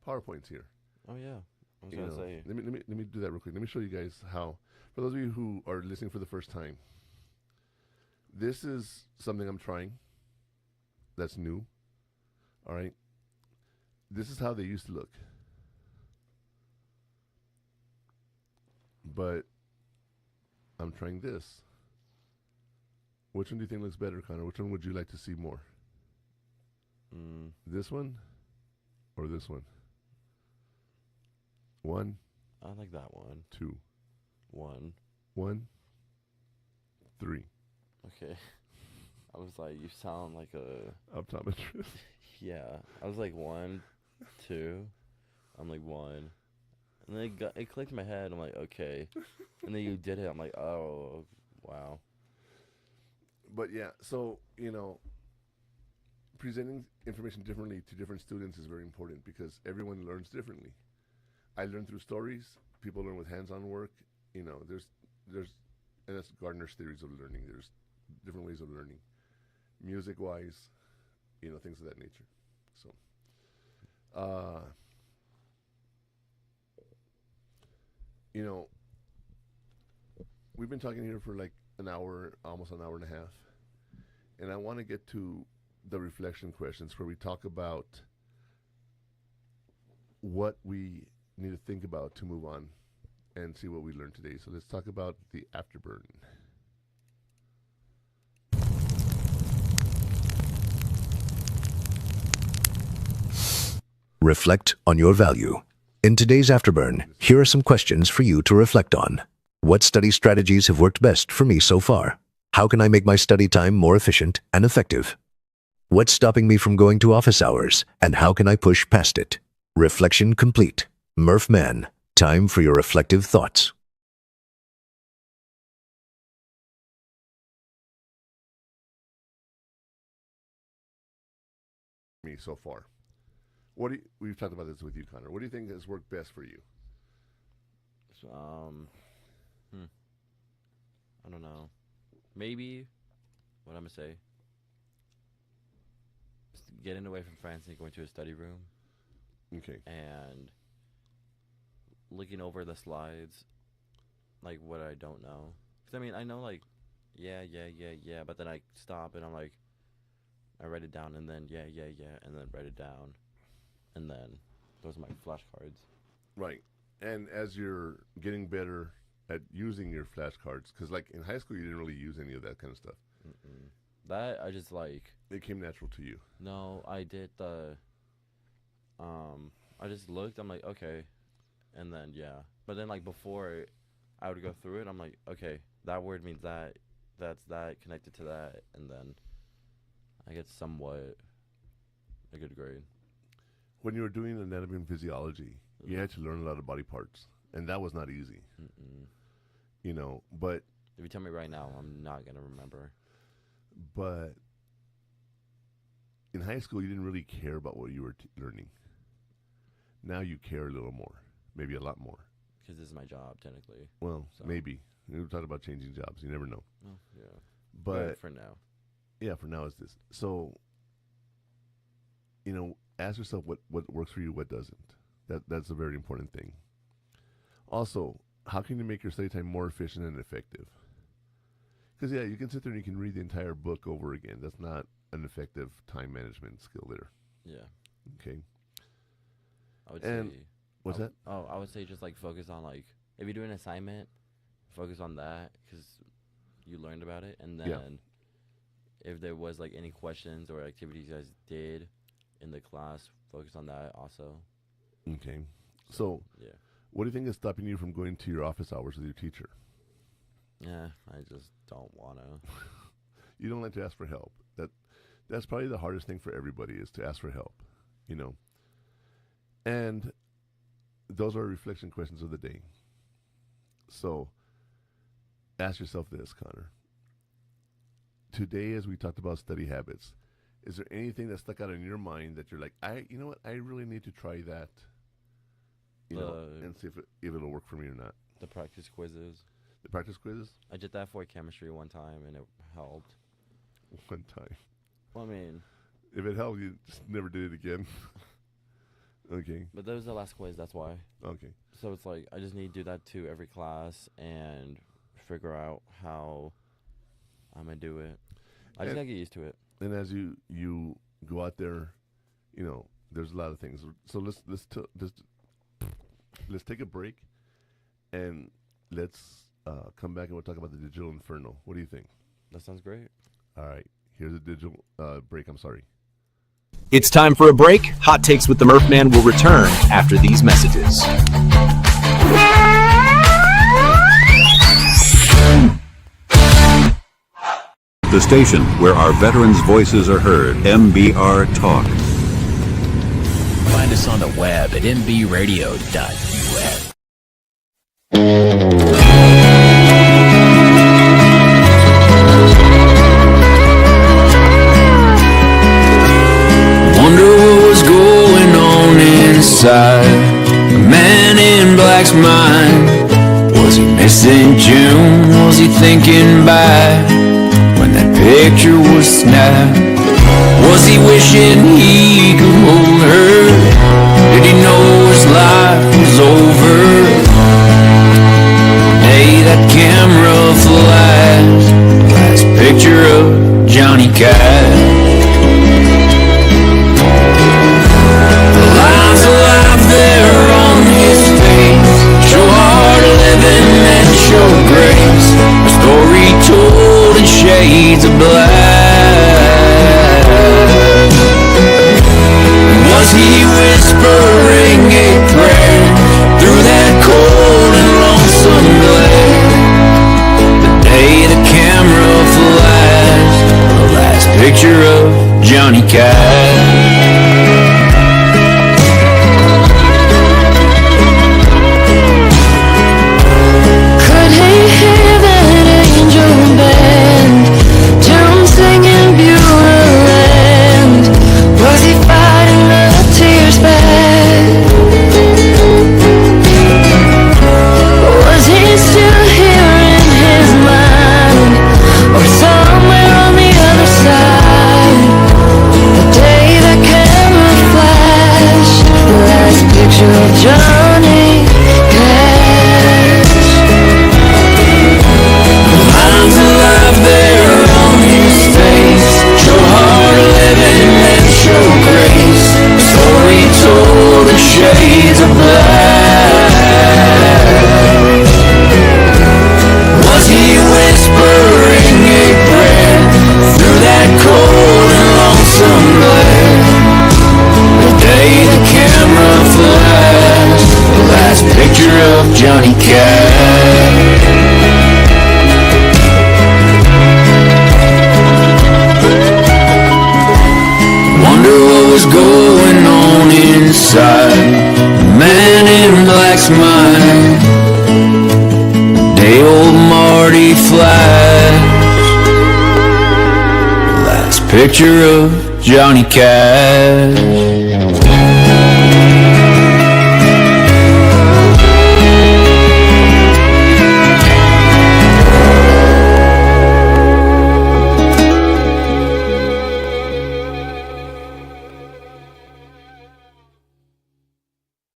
PowerPoints here. Oh, yeah. I was going to say. Let me do that real quick. Let me show you guys how. For those of you who are listening for the first time, this is something I'm trying that's new. All right. This is how they used to look. But I'm trying this. Which one do you think looks better, Connor? Which one would you like to see more? This one or this one? 1. I like that one. 2. 1. 1. 3. Okay. I was like, you sound like a optometrist. Yeah. I was like 1, 2. I'm like 1. And then it clicked in my head. I'm like, okay. And then you did it. I'm like, oh, wow. But yeah, so, presenting information differently to different students is very important because everyone learns differently. I learn through stories. People learn with hands-on work. There's, and that's Gardner's theories of learning. There's different ways of learning, music-wise, things of that nature. So, we've been talking here for like an hour, almost an hour and a half, and I want to get to the reflection questions where we talk about what we need to think about to move on and see what we learned today. So let's talk about the afterburn. Reflect on your value. In today's Afterburn, here are some questions for you to reflect on. What study strategies have worked best for me so far? How can I make my study time more efficient and effective? What's stopping me from going to office hours, and how can I push past it? Reflection complete. Murph Man, time for your reflective thoughts. me so far. We've talked about this with you, Connor. What do you think has worked best for you? So, I don't know. Maybe what I'm gonna say. Just getting away from France and going to a study room. Okay. And looking over the slides, like what I don't know. 'Cause I mean, I know like, yeah, but then I stop and I'm like, I write it down and then yeah, and then write it down, and then those are my flashcards. Right. And as you're getting better at using your flashcards, because like in high school you didn't really use any of that kind of stuff. That I just like. It came natural to you. No, I did the. I just looked. I'm like, okay, and then yeah. But then like before, I would go through it. I'm like, okay, that word means that. That's that connected to that, and then I get somewhat a good grade. When you were doing anatomy and physiology, you had to learn a lot of body parts, and that was not easy. You know, but if you tell me right now, I'm not gonna remember. But in high school, you didn't really care about what you were learning. Now you care a little more, maybe a lot more. Because this is my job, technically. Well, so. Maybe. We're talking about changing jobs. You never know. Oh, yeah. But for now. Yeah, for now it's this. So, you know, ask yourself what works for you, what doesn't. That's a very important thing. Also, how can you make your study time more efficient and effective? Because, yeah, you can sit there and you can read the entire book over again. That's not an effective time management skill there. Yeah. Okay. I would say... What's that? Oh, I would say just, like, focus on, like... If you do an assignment, focus on that because you learned about it. And then if there was, like, any questions or activities you guys did in the class, focus on that also. Okay. So, yeah. What do you think is stopping you from going to your office hours with your teacher? Yeah, I just don't want to. You don't like to ask for help. That's probably the hardest thing for everybody is to ask for help, you know. And those are reflection questions of the day. So ask yourself this, Connor. Today, as we talked about study habits, is there anything that stuck out in your mind that you're like, you know what, I really need to try that, you know, and see if it'll work for me or not? The practice quizzes. The practice quizzes? I did that for chemistry one time, and it helped. One time. Well, I mean... If it helped, you just never did it again. Okay. But that was the last quiz, that's why. Okay. So it's like, I just need to do that to every class and figure out how I'm going to do it. I just got to get used to it. And as you go out there, you know, there's a lot of things. So let's take a break, and let's come back and we'll talk about the digital inferno. What do you think? That sounds great. All right. Here's a digital break. I'm sorry. It's time for a break. Hot Takes with the Murph Man will return after these messages. The station where our veterans' voices are heard. MBR Talk. Find us on the web at mbradio.us. Wonder what was going on inside a man in black's mind. Was he missing June? Was he thinking back when that picture was snapped? Was he wishing he could hold her? Did he know his life was over? Hey, that camera flashed the last picture of Johnny Cash. The lines alive there on his face show hard living and show grace. A story told in shades of black. Was he whispering a prayer through that cold and lonesome glare? The day the camera flashed the last picture of Johnny Cash. Was he is going on inside Man in Black's mind. Day old Marty Flash, last picture of Johnny Cash.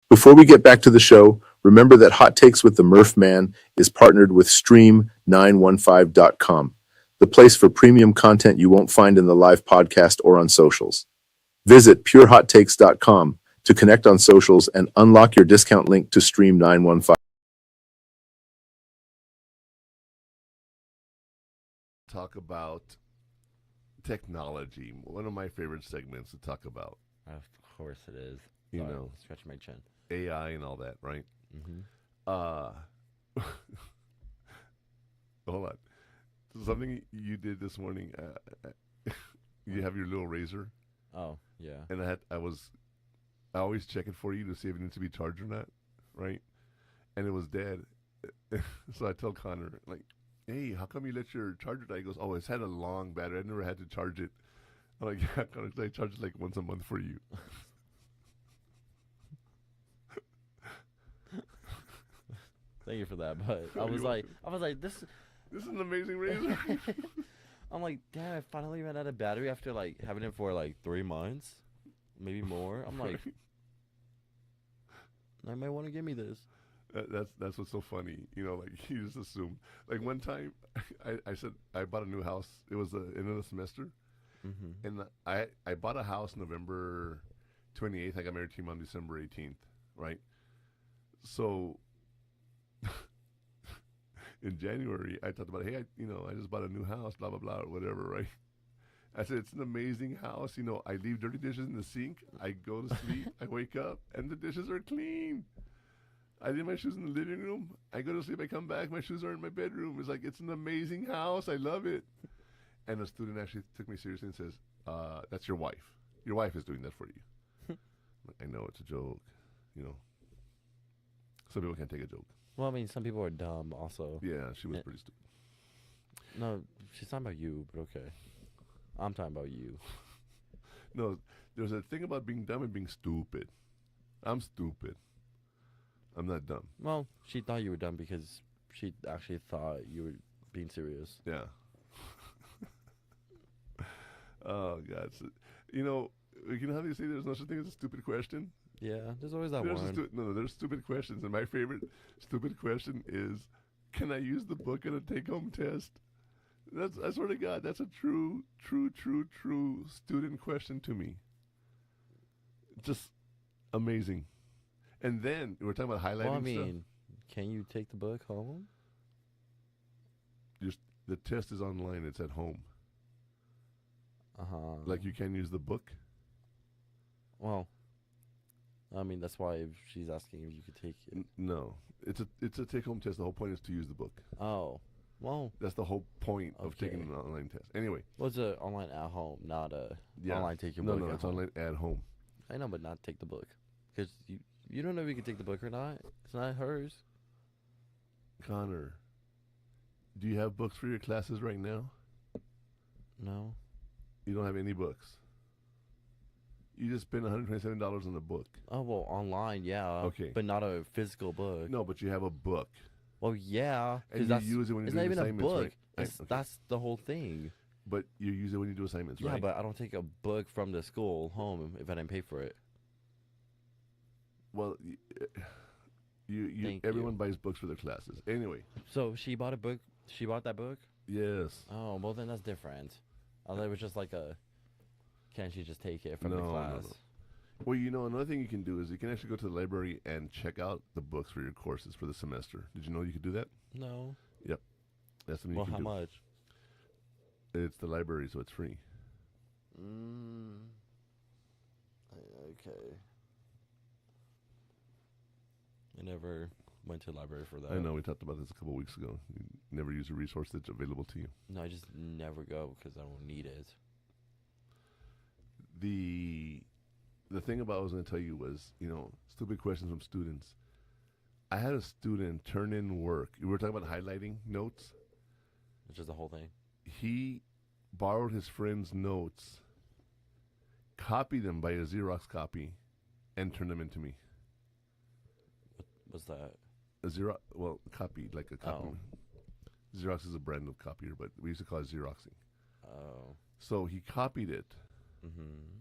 Before we get back to the show, remember that Hot Takes with the Murph Man is partnered with Stream915.com, the place for premium content you won't find in the live podcast or on socials. Visit purehottakes.com to connect on socials and unlock your discount link to Stream915. Talk about technology. One of my favorite segments to talk about. Of course it is. You Sorry, know, scratch my chin. AI and all that, right? Mm-hmm. Hold on. Something you did this morning. You have your little razor, Oh, yeah. and I always check it for you to see if it needs to be charged or not, right? And it was dead. So I tell Connor, like, hey, how come you let your charger die? He goes, oh, it's had a long battery. I never had to charge it. I'm like, yeah, Connor, I charge it like once a month for you. Thank you for that, but I was like, this is an amazing razor. I'm like, damn, I finally ran out of battery after like having it for like 3 months, maybe more. I'm like, I might want to give me this. That's what's so funny, you know. Like you just assume. Like one time, I said I bought a new house. It was the end of the semester, and I bought a house November 28th. I got married to him on December 18th, right? So in January, I talked about, hey, I just bought a new house, blah blah blah, or whatever, right? I said it's an amazing house. You know, I leave dirty dishes in the sink. I go to sleep. I wake up, and the dishes are clean. I leave my shoes in the living room. I go to sleep. I come back. My shoes are in my bedroom. It's like, it's an amazing house. I love it. And a student actually took me seriously and says, that's your wife. Your wife is doing that for you. I know it's a joke. You know, some people can't take a joke. Well, I mean, some people are dumb also. Yeah, she was pretty stupid. No, she's talking about you, but okay. I'm talking about you. No, there's a thing about being dumb and being stupid. I'm stupid. I'm not dumb. Well, she thought you were dumb because she actually thought you were being serious. Yeah. Oh, God. So, you know how they say there's no such thing as a stupid question? Yeah, there's always that one. No, there's stupid questions. And my favorite stupid question is, can I use the book in a take-home test? I swear to God, that's a true student question to me. Just amazing. And then we're talking about highlighting Well, I stuff. mean, can you take the book home? The test is online. It's at home. Like you can use the book. Well, I mean, that's why she's asking if you could take it. No, it's a take-home test. The whole point is to use the book. Oh, well, that's the whole point of taking an online test. Anyway, well, it's online at home, not online take your book. No, it's online at home. I know, but not take the book because you don't know if you can take the book or not. It's not hers. Connor, do you have books for your classes right now? No. You don't have any books. You just spent $127 on a book. Oh, well, online, yeah. Okay. But not a physical book. No, but you have a book. Well, yeah. And you use it when you do assignments, not even a book. right? Okay. That's the whole thing. But you use it when you do assignments, right? Yeah, but I don't take a book from the school home if I didn't pay for it. Well, everyone buys books for their classes. Anyway. So she bought a book? She bought that book? Yes. Oh, well, then that's different. I thought it was just like can't she just take it from the class? No. Well, another thing you can do is you can actually go to the library and check out the books for your courses for the semester. Did you know you could do that? No. Yep. That's something you can do. Well, how much? It's the library, so it's free. Okay. I never went to the library for that. I know, we talked about this a couple weeks ago. You never use a resource that's available to you. No, I just never go because I don't need it. the thing about I was going to tell you was, stupid questions from students. I had a student turn in work. We were talking about highlighting notes. Which is the whole thing. He borrowed his friend's notes, copied them by a Xerox copy, and turned them into me. What was that? A Xerox, well, copy, like a copy. Oh. Xerox is a brand of copier, but we used to call it Xeroxing. Oh. So he copied it, Mm-hmm.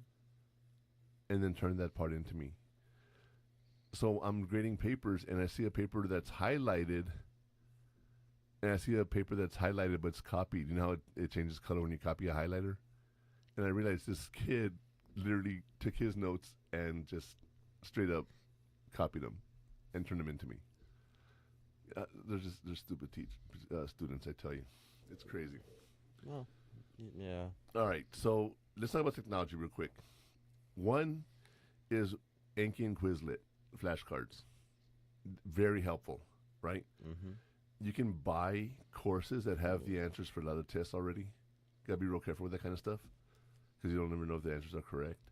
and then turned that part into me. So I'm grading papers, and I see a paper that's highlighted, and I see a paper that's highlighted, but it's copied. You know how it changes color when you copy a highlighter? And I realized this kid literally took his notes and just straight up copied them and turned them into me. They're stupid students, I tell you. It's crazy. Well, yeah. All right, so let's talk about technology real quick. One is Anki and Quizlet flashcards. Very helpful, right? Mm-hmm. You can buy courses that have the answers for a lot of tests already. Gotta be real careful with that kind of stuff because you don't ever know if the answers are correct.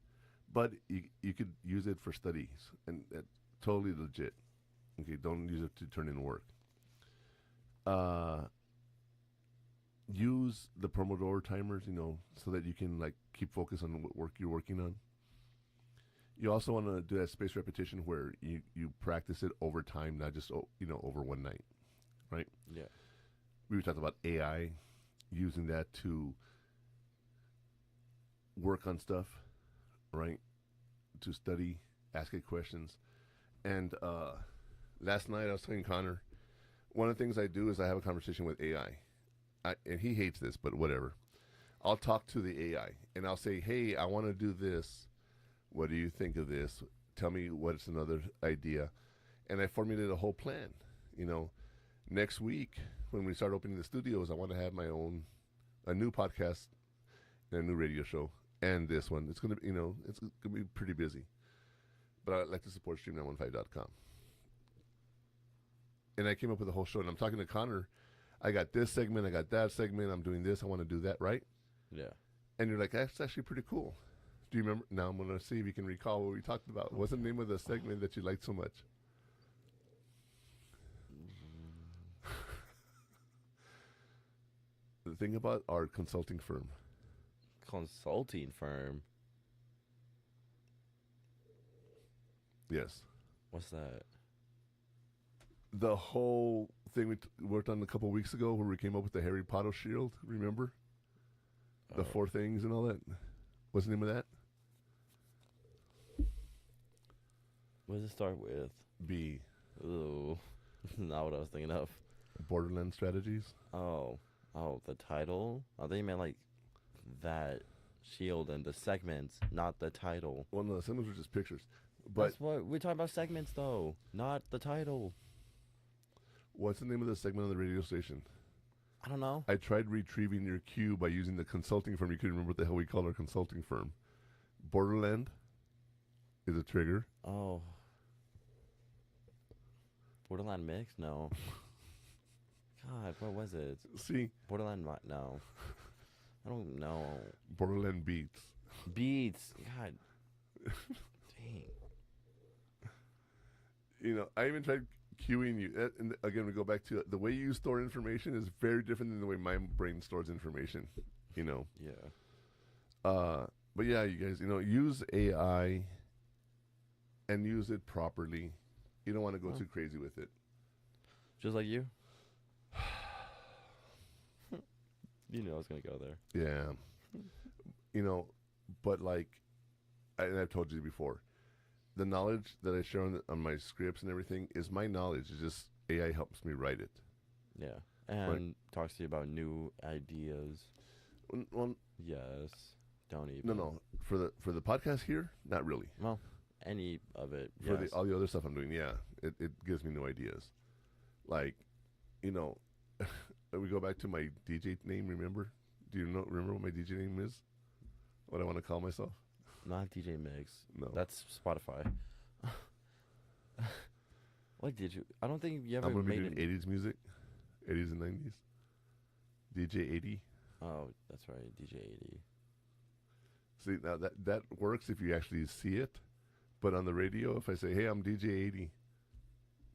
But you could use it for studies, and totally legit. Okay, don't use it to turn in work. Use the Pomodoro timers, so that you can keep focus on what work you're working on. You also want to do that spaced repetition where you practice it over time, not just over one night, right? Yeah. We talked about AI, using that to work on stuff, right? To study, ask it questions. And last night I was telling Connor, one of the things I do is I have a conversation with AI. And he hates this, but whatever. I'll talk to the AI, and I'll say, hey, I want to do this. What do you think of this? Tell me what's another idea. And I formulated a whole plan. Next week, when we start opening the studios, I want to have a new podcast and a new radio show. And this one, it's going to be, it's going to be pretty busy. But I'd like to support stream915.com. And I came up with a whole show, and I'm talking to Connor. I got this segment, I got that segment, I'm doing this, I want to do that, right? Yeah. And you're like, that's actually pretty cool. Do you remember? Now I'm going to see if you can recall what we talked about. What's the name of the segment that you liked so much? The thing about our consulting firm. Consulting firm? Yes. What's that? The whole thing we worked on a couple weeks ago where we came up with the Harry Potter shield, remember? The 4 things and all that. What's the name of that? What does it start with? B. Ooh. Not what I was thinking of. Borderland Strategies. Oh, the title? I think you meant that shield and the segments, not the title. Well, no, the segments were just pictures. But that's what we're talking about, segments though, not the title. What's the name of the segment on the radio station? I don't know. I tried retrieving your cue by using the consulting firm. You couldn't remember what the hell we called our consulting firm. Borderland is a trigger. Oh. Borderland Mix? No. God, what was it? See? Borderland, no. I don't know. Borderland Beats. Beats. God. Dang. I even tried cueing you. And again, we go back to the way you store information is very different than the way my brain stores information. Yeah. But yeah, you guys, use AI and use it properly. You don't want to go too crazy with it. Just like you? You know I was going to go there. Yeah. But and I've told you before, the knowledge that I share on my scripts and everything is my knowledge. It's just AI helps me write it. Yeah. And talks to you about new ideas. Well, yes. Don't even. No. For the podcast here, not really. Well, any of it. For yes. all the other stuff I'm doing, yeah. It gives me new ideas. We go back to my DJ name, remember? Do you remember what my DJ name is? What I want to call myself? Not DJ Mix. No. That's Spotify. What did you? I don't think you ever I'm going to made be doing 80s music. 80s and 90s. DJ 80. Oh, that's right. DJ 80. See, now that works if you actually see it, but on the radio, if I say, "Hey, I'm DJ 80,"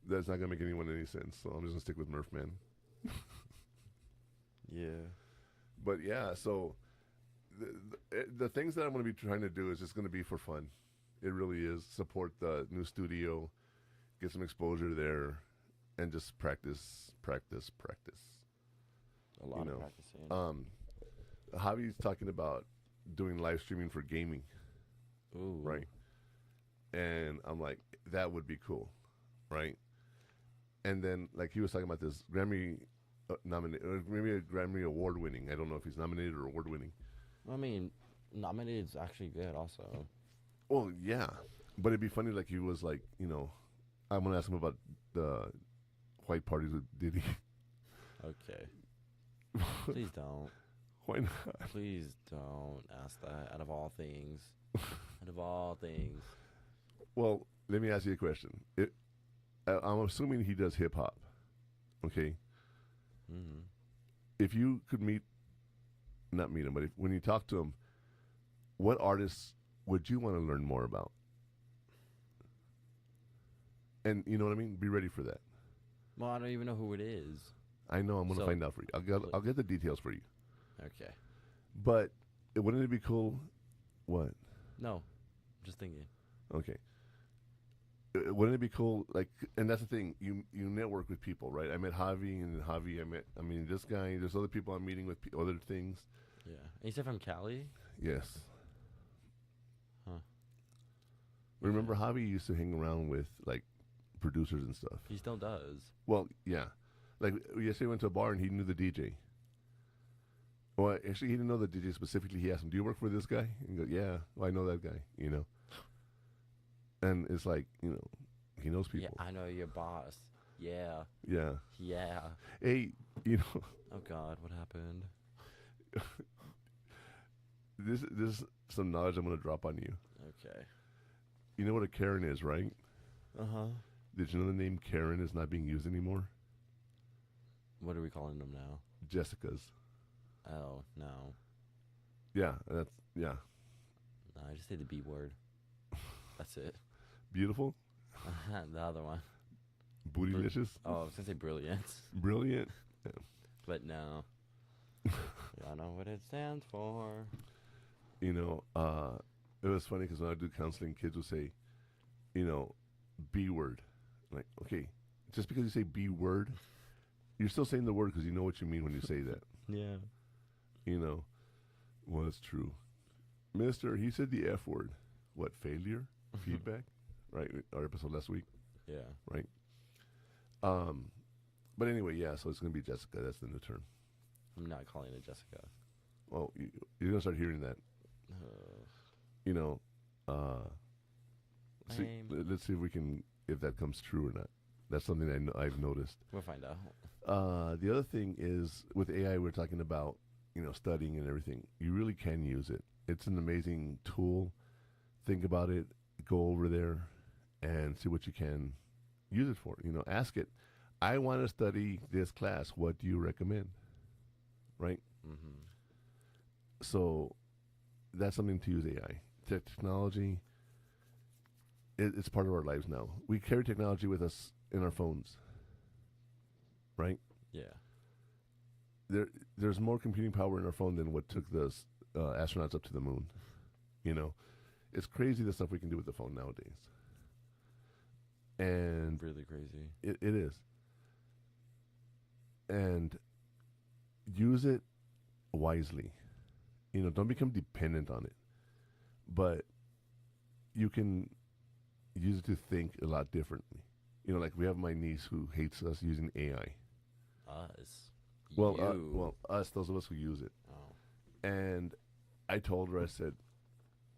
that's not gonna make anyone any sense. So I'm just gonna stick with Murphman. Yeah. But yeah, so the things that I'm going to be trying to do is just going to be for fun. It really is. Support the new studio, get some exposure there, and just practice. A lot of practicing. Javi's talking about doing live streaming for gaming. Ooh. Right. And I'm like, that would be cool, right? And then, like, he was talking about this Grammy nominated, maybe a Grammy award winning. I don't know if he's nominated or award winning. I mean, nominated is actually good also. Well, yeah, but it'd be funny, like, he was like, I'm gonna ask him about the white parties with Diddy. Okay. Please don't. Why not? Please don't ask that. Out of all things. Out of all things. Well, let me ask you a question. I'm assuming he does hip hop. Okay. Mm-hmm. If you could not meet him, but when you talk to him, what artists would you want to learn more about? And you know what I mean? Be ready for that. Well, I don't even know who it is. I know. I'm going to find out for you. I'll get the details for you. Okay. But wouldn't it be cool? What? No. Just thinking. Okay. Wouldn't it be cool? Like, and that's the thing. You network with people, right? I met Javi, and Javi, I mean, this guy. There's other people I'm meeting with, other things. Yeah. And you said from Cali? Yes. Huh. Remember, Javi used to hang around with, like, producers and stuff. He still does. Well, yeah. Like, yesterday we went to a bar and he knew the DJ. Well, actually, he didn't know the DJ specifically. He asked him, "Do you work for this guy?" And he goes, "Yeah, well, I know that guy," And it's like, he knows people. Yeah, I know your boss. Yeah. Yeah. Yeah. Hey, Oh, God, what happened? This is some knowledge I'm going to drop on you. Okay. You know what a Karen is, right? Uh-huh. Did you know the name Karen is not being used anymore? What are we calling them now? Jessica's. Oh, no. Yeah, yeah. No, I just say the B word. That's it. Beautiful? The other one. Bootylicious? Oh, I was going to say brilliant. Brilliant? Yeah. But no. I know what it stands for. It was funny because when I do counseling, kids will say, B word. Like, okay, just because you say B word, you're still saying the word because you know what you mean when you say that. Yeah. Well, it's true. Mister, he said the F word. What, failure? Feedback? Right? Our episode last week? Yeah. Right? But anyway, yeah, so it's going to be Jessica. That's the new term. I'm not calling it Jessica. Well, you're going to start hearing that. Let's see if that comes true or not. That's something I've noticed. We'll find out. The other thing is, with AI, we're talking about, studying and everything. You really can use it. It's an amazing tool. Think about it. Go over there and see what you can use it for. Ask it. I want to study this class. What do you recommend? Right? Mm-hmm. So that's something to use AI. Technology, it's part of our lives now. We carry technology with us in our phones. Right? Yeah. There's more computing power in our phone than what took the astronauts up to the moon. It's crazy the stuff we can do with the phone nowadays. And really crazy. It is. And use it wisely. Don't become dependent on it. But you can use it to think a lot differently. Like we have my niece who hates us using AI. Us. Well, us, those of us who use it. Oh. And I told her, I said,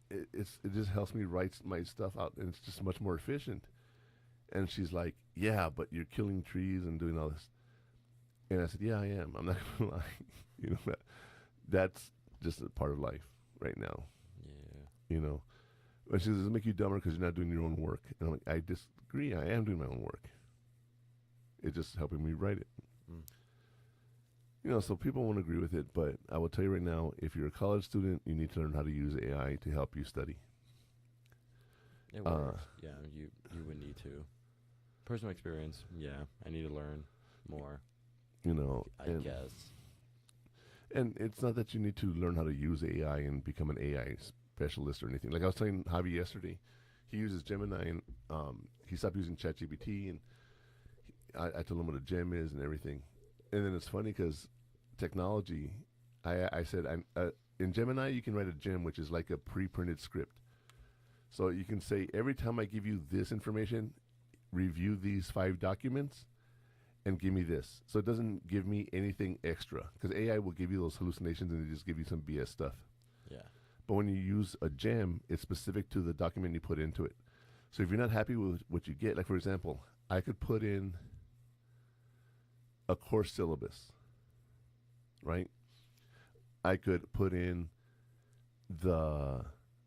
it just helps me write my stuff out, and it's just much more efficient. And she's like, yeah, but you're killing trees and doing all this. And I said, yeah, I am. I'm not going to lie. That's just a part of life right now. Yeah. And she says, does it make you dumber because you're not doing your own work? And I'm like, I disagree. I am doing my own work. It's just helping me write it. So people won't agree with it, but I will tell you right now, if you're a college student, you need to learn how to use AI to help you study. It works. Yeah, you would need to. Personal experience, yeah, I need to learn more. I guess. And it's not that you need to learn how to use AI and become an AI specialist or anything. Like I was telling Javi yesterday, he uses Gemini and he stopped using ChatGPT, and I told him what a gem is and everything. And then it's funny because technology, I said, in Gemini you can write a gem, which is like a pre-printed script. So you can say, every time I give you this information, review these 5 documents and give me this. So it doesn't give me anything extra, because AI will give you those hallucinations and they just give you some BS stuff. Yeah. But when you use a gem, it's specific to the document you put into it. So if you're not happy with what you get, like for example, I could put in a course syllabus, right? I could put in the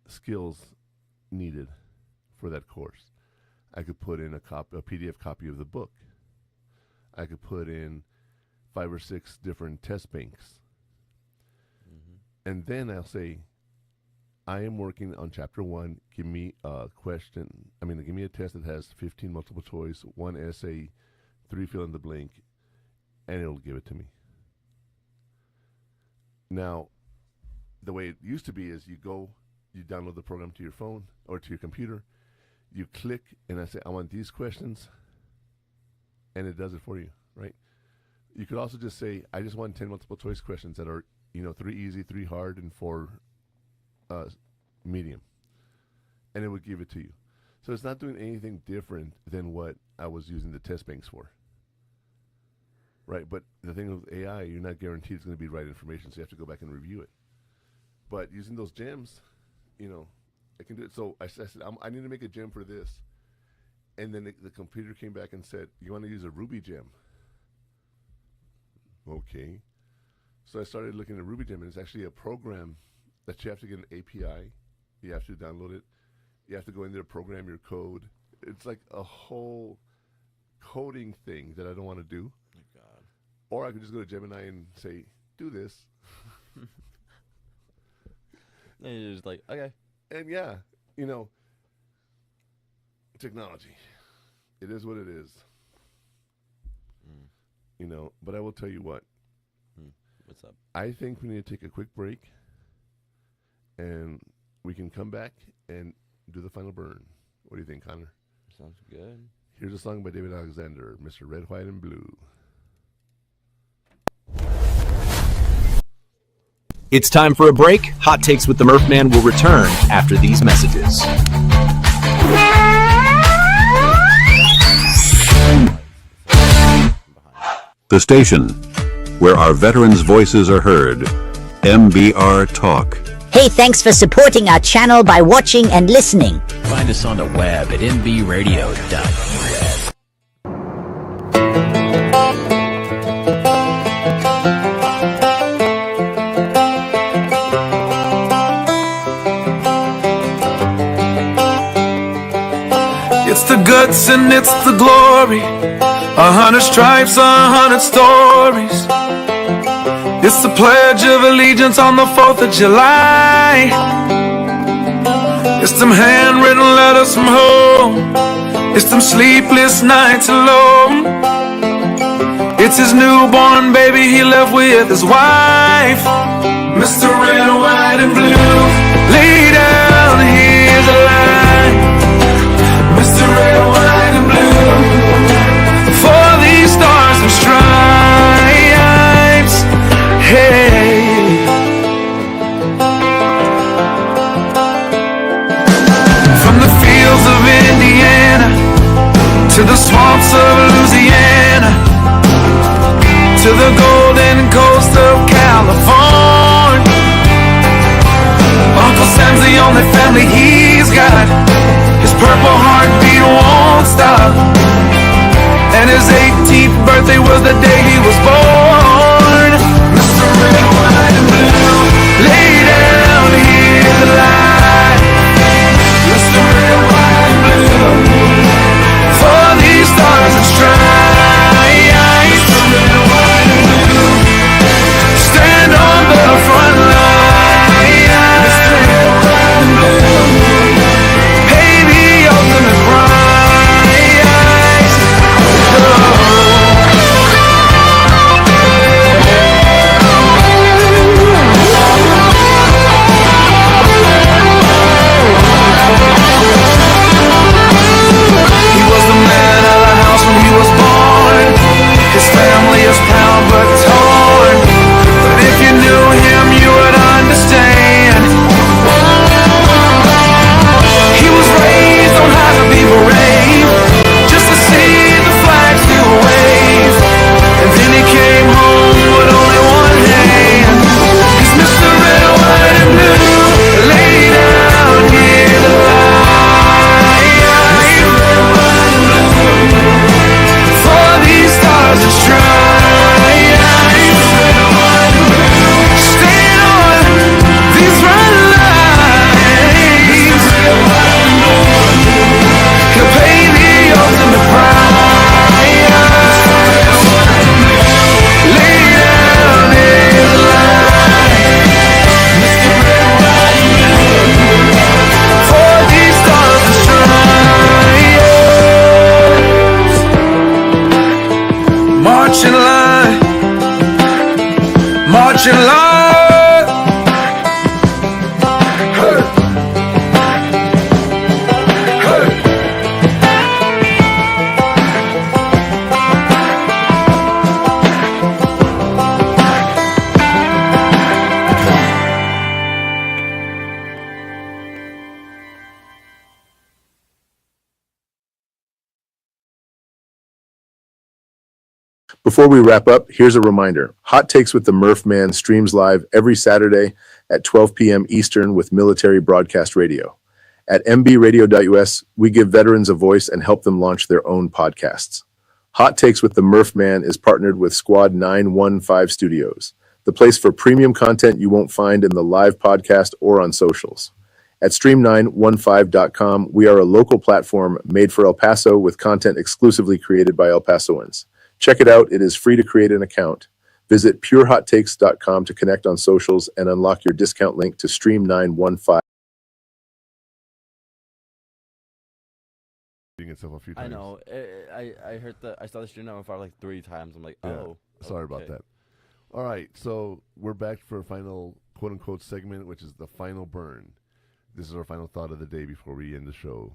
skills needed for that course. I could put in a PDF copy of the book. I could put in 5 or 6 different test banks. And then I'll say, I am working on chapter 1. Give me a question. Give me a test that has 15 multiple choice, 1 essay, 3 fill in the blank, and it'll give it to me. Now, the way it used to be is you download the program to your phone or to your computer, you click, and I say, I want these questions, and it does it for you, right? You could also just say, I just want 10 multiple choice questions that are, 3 easy, 3 hard, and 4 medium. And it would give it to you. So it's not doing anything different than what I was using the test banks for. Right, but the thing with AI, you're not guaranteed it's going to be right information, so you have to go back and review it. But using those gems, I can do it. So I said, I need to make a gem for this. And then the computer came back and said, you want to use a Ruby gem? Okay. So I started looking at Ruby gem, and it's actually a program that you have to get an API. You have to download it. You have to go in there, program your code. It's like a whole coding thing that I don't want to do. Oh my God. Or I could just go to Gemini and say, do this. And you're just like, okay. And technology. It is what it is. But I will tell you what. What's up? I think we need to take a quick break, and we can come back and do the final burn. What do you think, Connor? Sounds good. Here's a song by David Alexander, Mr. Red, White, and Blue. It's time for a break. Hot Takes with the Murph Man will return after these messages. The station where our veterans' voices are heard. MBR Talk. Hey, thanks for supporting our channel by watching and listening. Find us on the web at mbradio.us. It's the guts and it's the glory. 100 stripes, 100 stories. It's the Pledge of Allegiance on the 4th of July. It's them handwritten letters from home. It's them sleepless nights alone. It's his newborn baby he left with his wife. Mr. Red, White, and Blue, lay down, here's a line. Mr. Red, White, and Blue, for these stars and stripes. Hey, from the fields of Indiana to the swamps of Louisiana, to the golden coast of California, Uncle Sam's the only family he's got. His purple heartbeat won't stop, and his 18th birthday was the day he was born. Mr. Red, White, and Blue, lay down, here's the light. Mr. Red, White, and Blue, for these stars and stripes. Mr. Red, White, and Blue, Before we wrap up, here's a reminder. Hot Takes with the Murph Man streams live every Saturday at 12 p.m. Eastern with Military Broadcast Radio. At mbradio.us, we give veterans a voice and help them launch their own podcasts. Hot Takes with the Murph Man is partnered with Squad 915 Studios, the place for premium content you won't find in the live podcast or on socials. At stream915.com, we are a local platform made for El Paso with content exclusively created by El Pasoans. Check it out. It is free to create an account. Visit purehottakes.com to connect on socials and unlock your discount link to Stream915. Itself a few times. I know. I heard I saw the stream now like 3 times. I'm like, oh. Yeah, sorry about that. All right, so we're back for a final quote-unquote segment, which is the final burn. This is our final thought of the day before we end the show.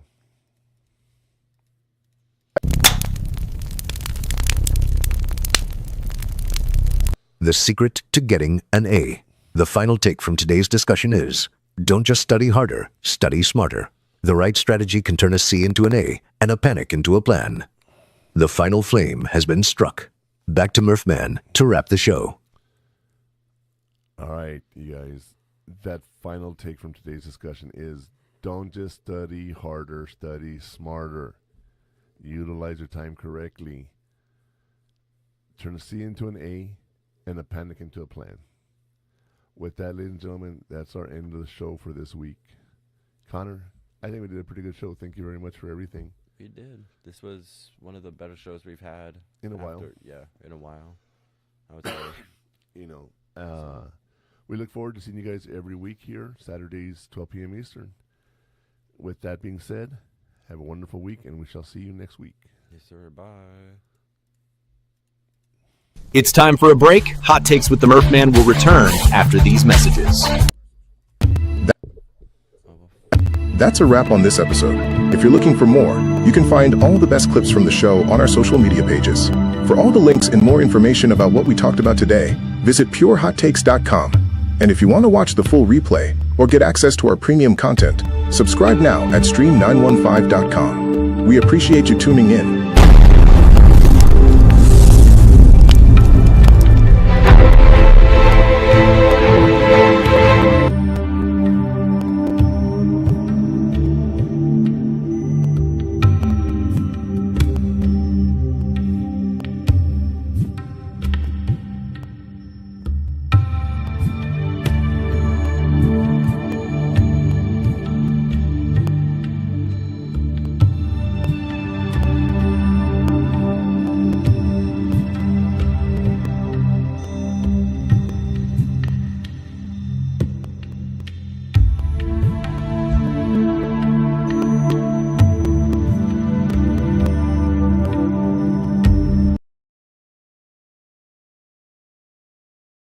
The secret to getting an A. The final take from today's discussion is, don't just study harder, study smarter. The right strategy can turn a C into an A and a panic into a plan. The final flame has been struck. Back to Murph Man to wrap the show. All right, you guys. That final take from today's discussion is, don't just study harder, study smarter. Utilize your time correctly. Turn a C into an A and a panic into a plan. With that, ladies and gentlemen, that's our end of the show for this week. Connor, I think we did a pretty good show. Thank you very much for everything. We did. This was one of the better shows we've had. In a while. Yeah, in a while. I would say. We look forward to seeing you guys every week here, Saturdays, 12 p.m. Eastern. With that being said, have a wonderful week, and we shall see you next week. Yes, sir. Bye. It's time for a break. Hot Takes with the Murph Man will return after these messages. That's a wrap on this episode. If you're looking for more, you can find all the best clips from the show on our social media pages. For all the links and more information about what we talked about today, visit purehottakes.com. And if you want to watch the full replay or get access to our premium content, subscribe now at stream915.com. We appreciate you tuning in.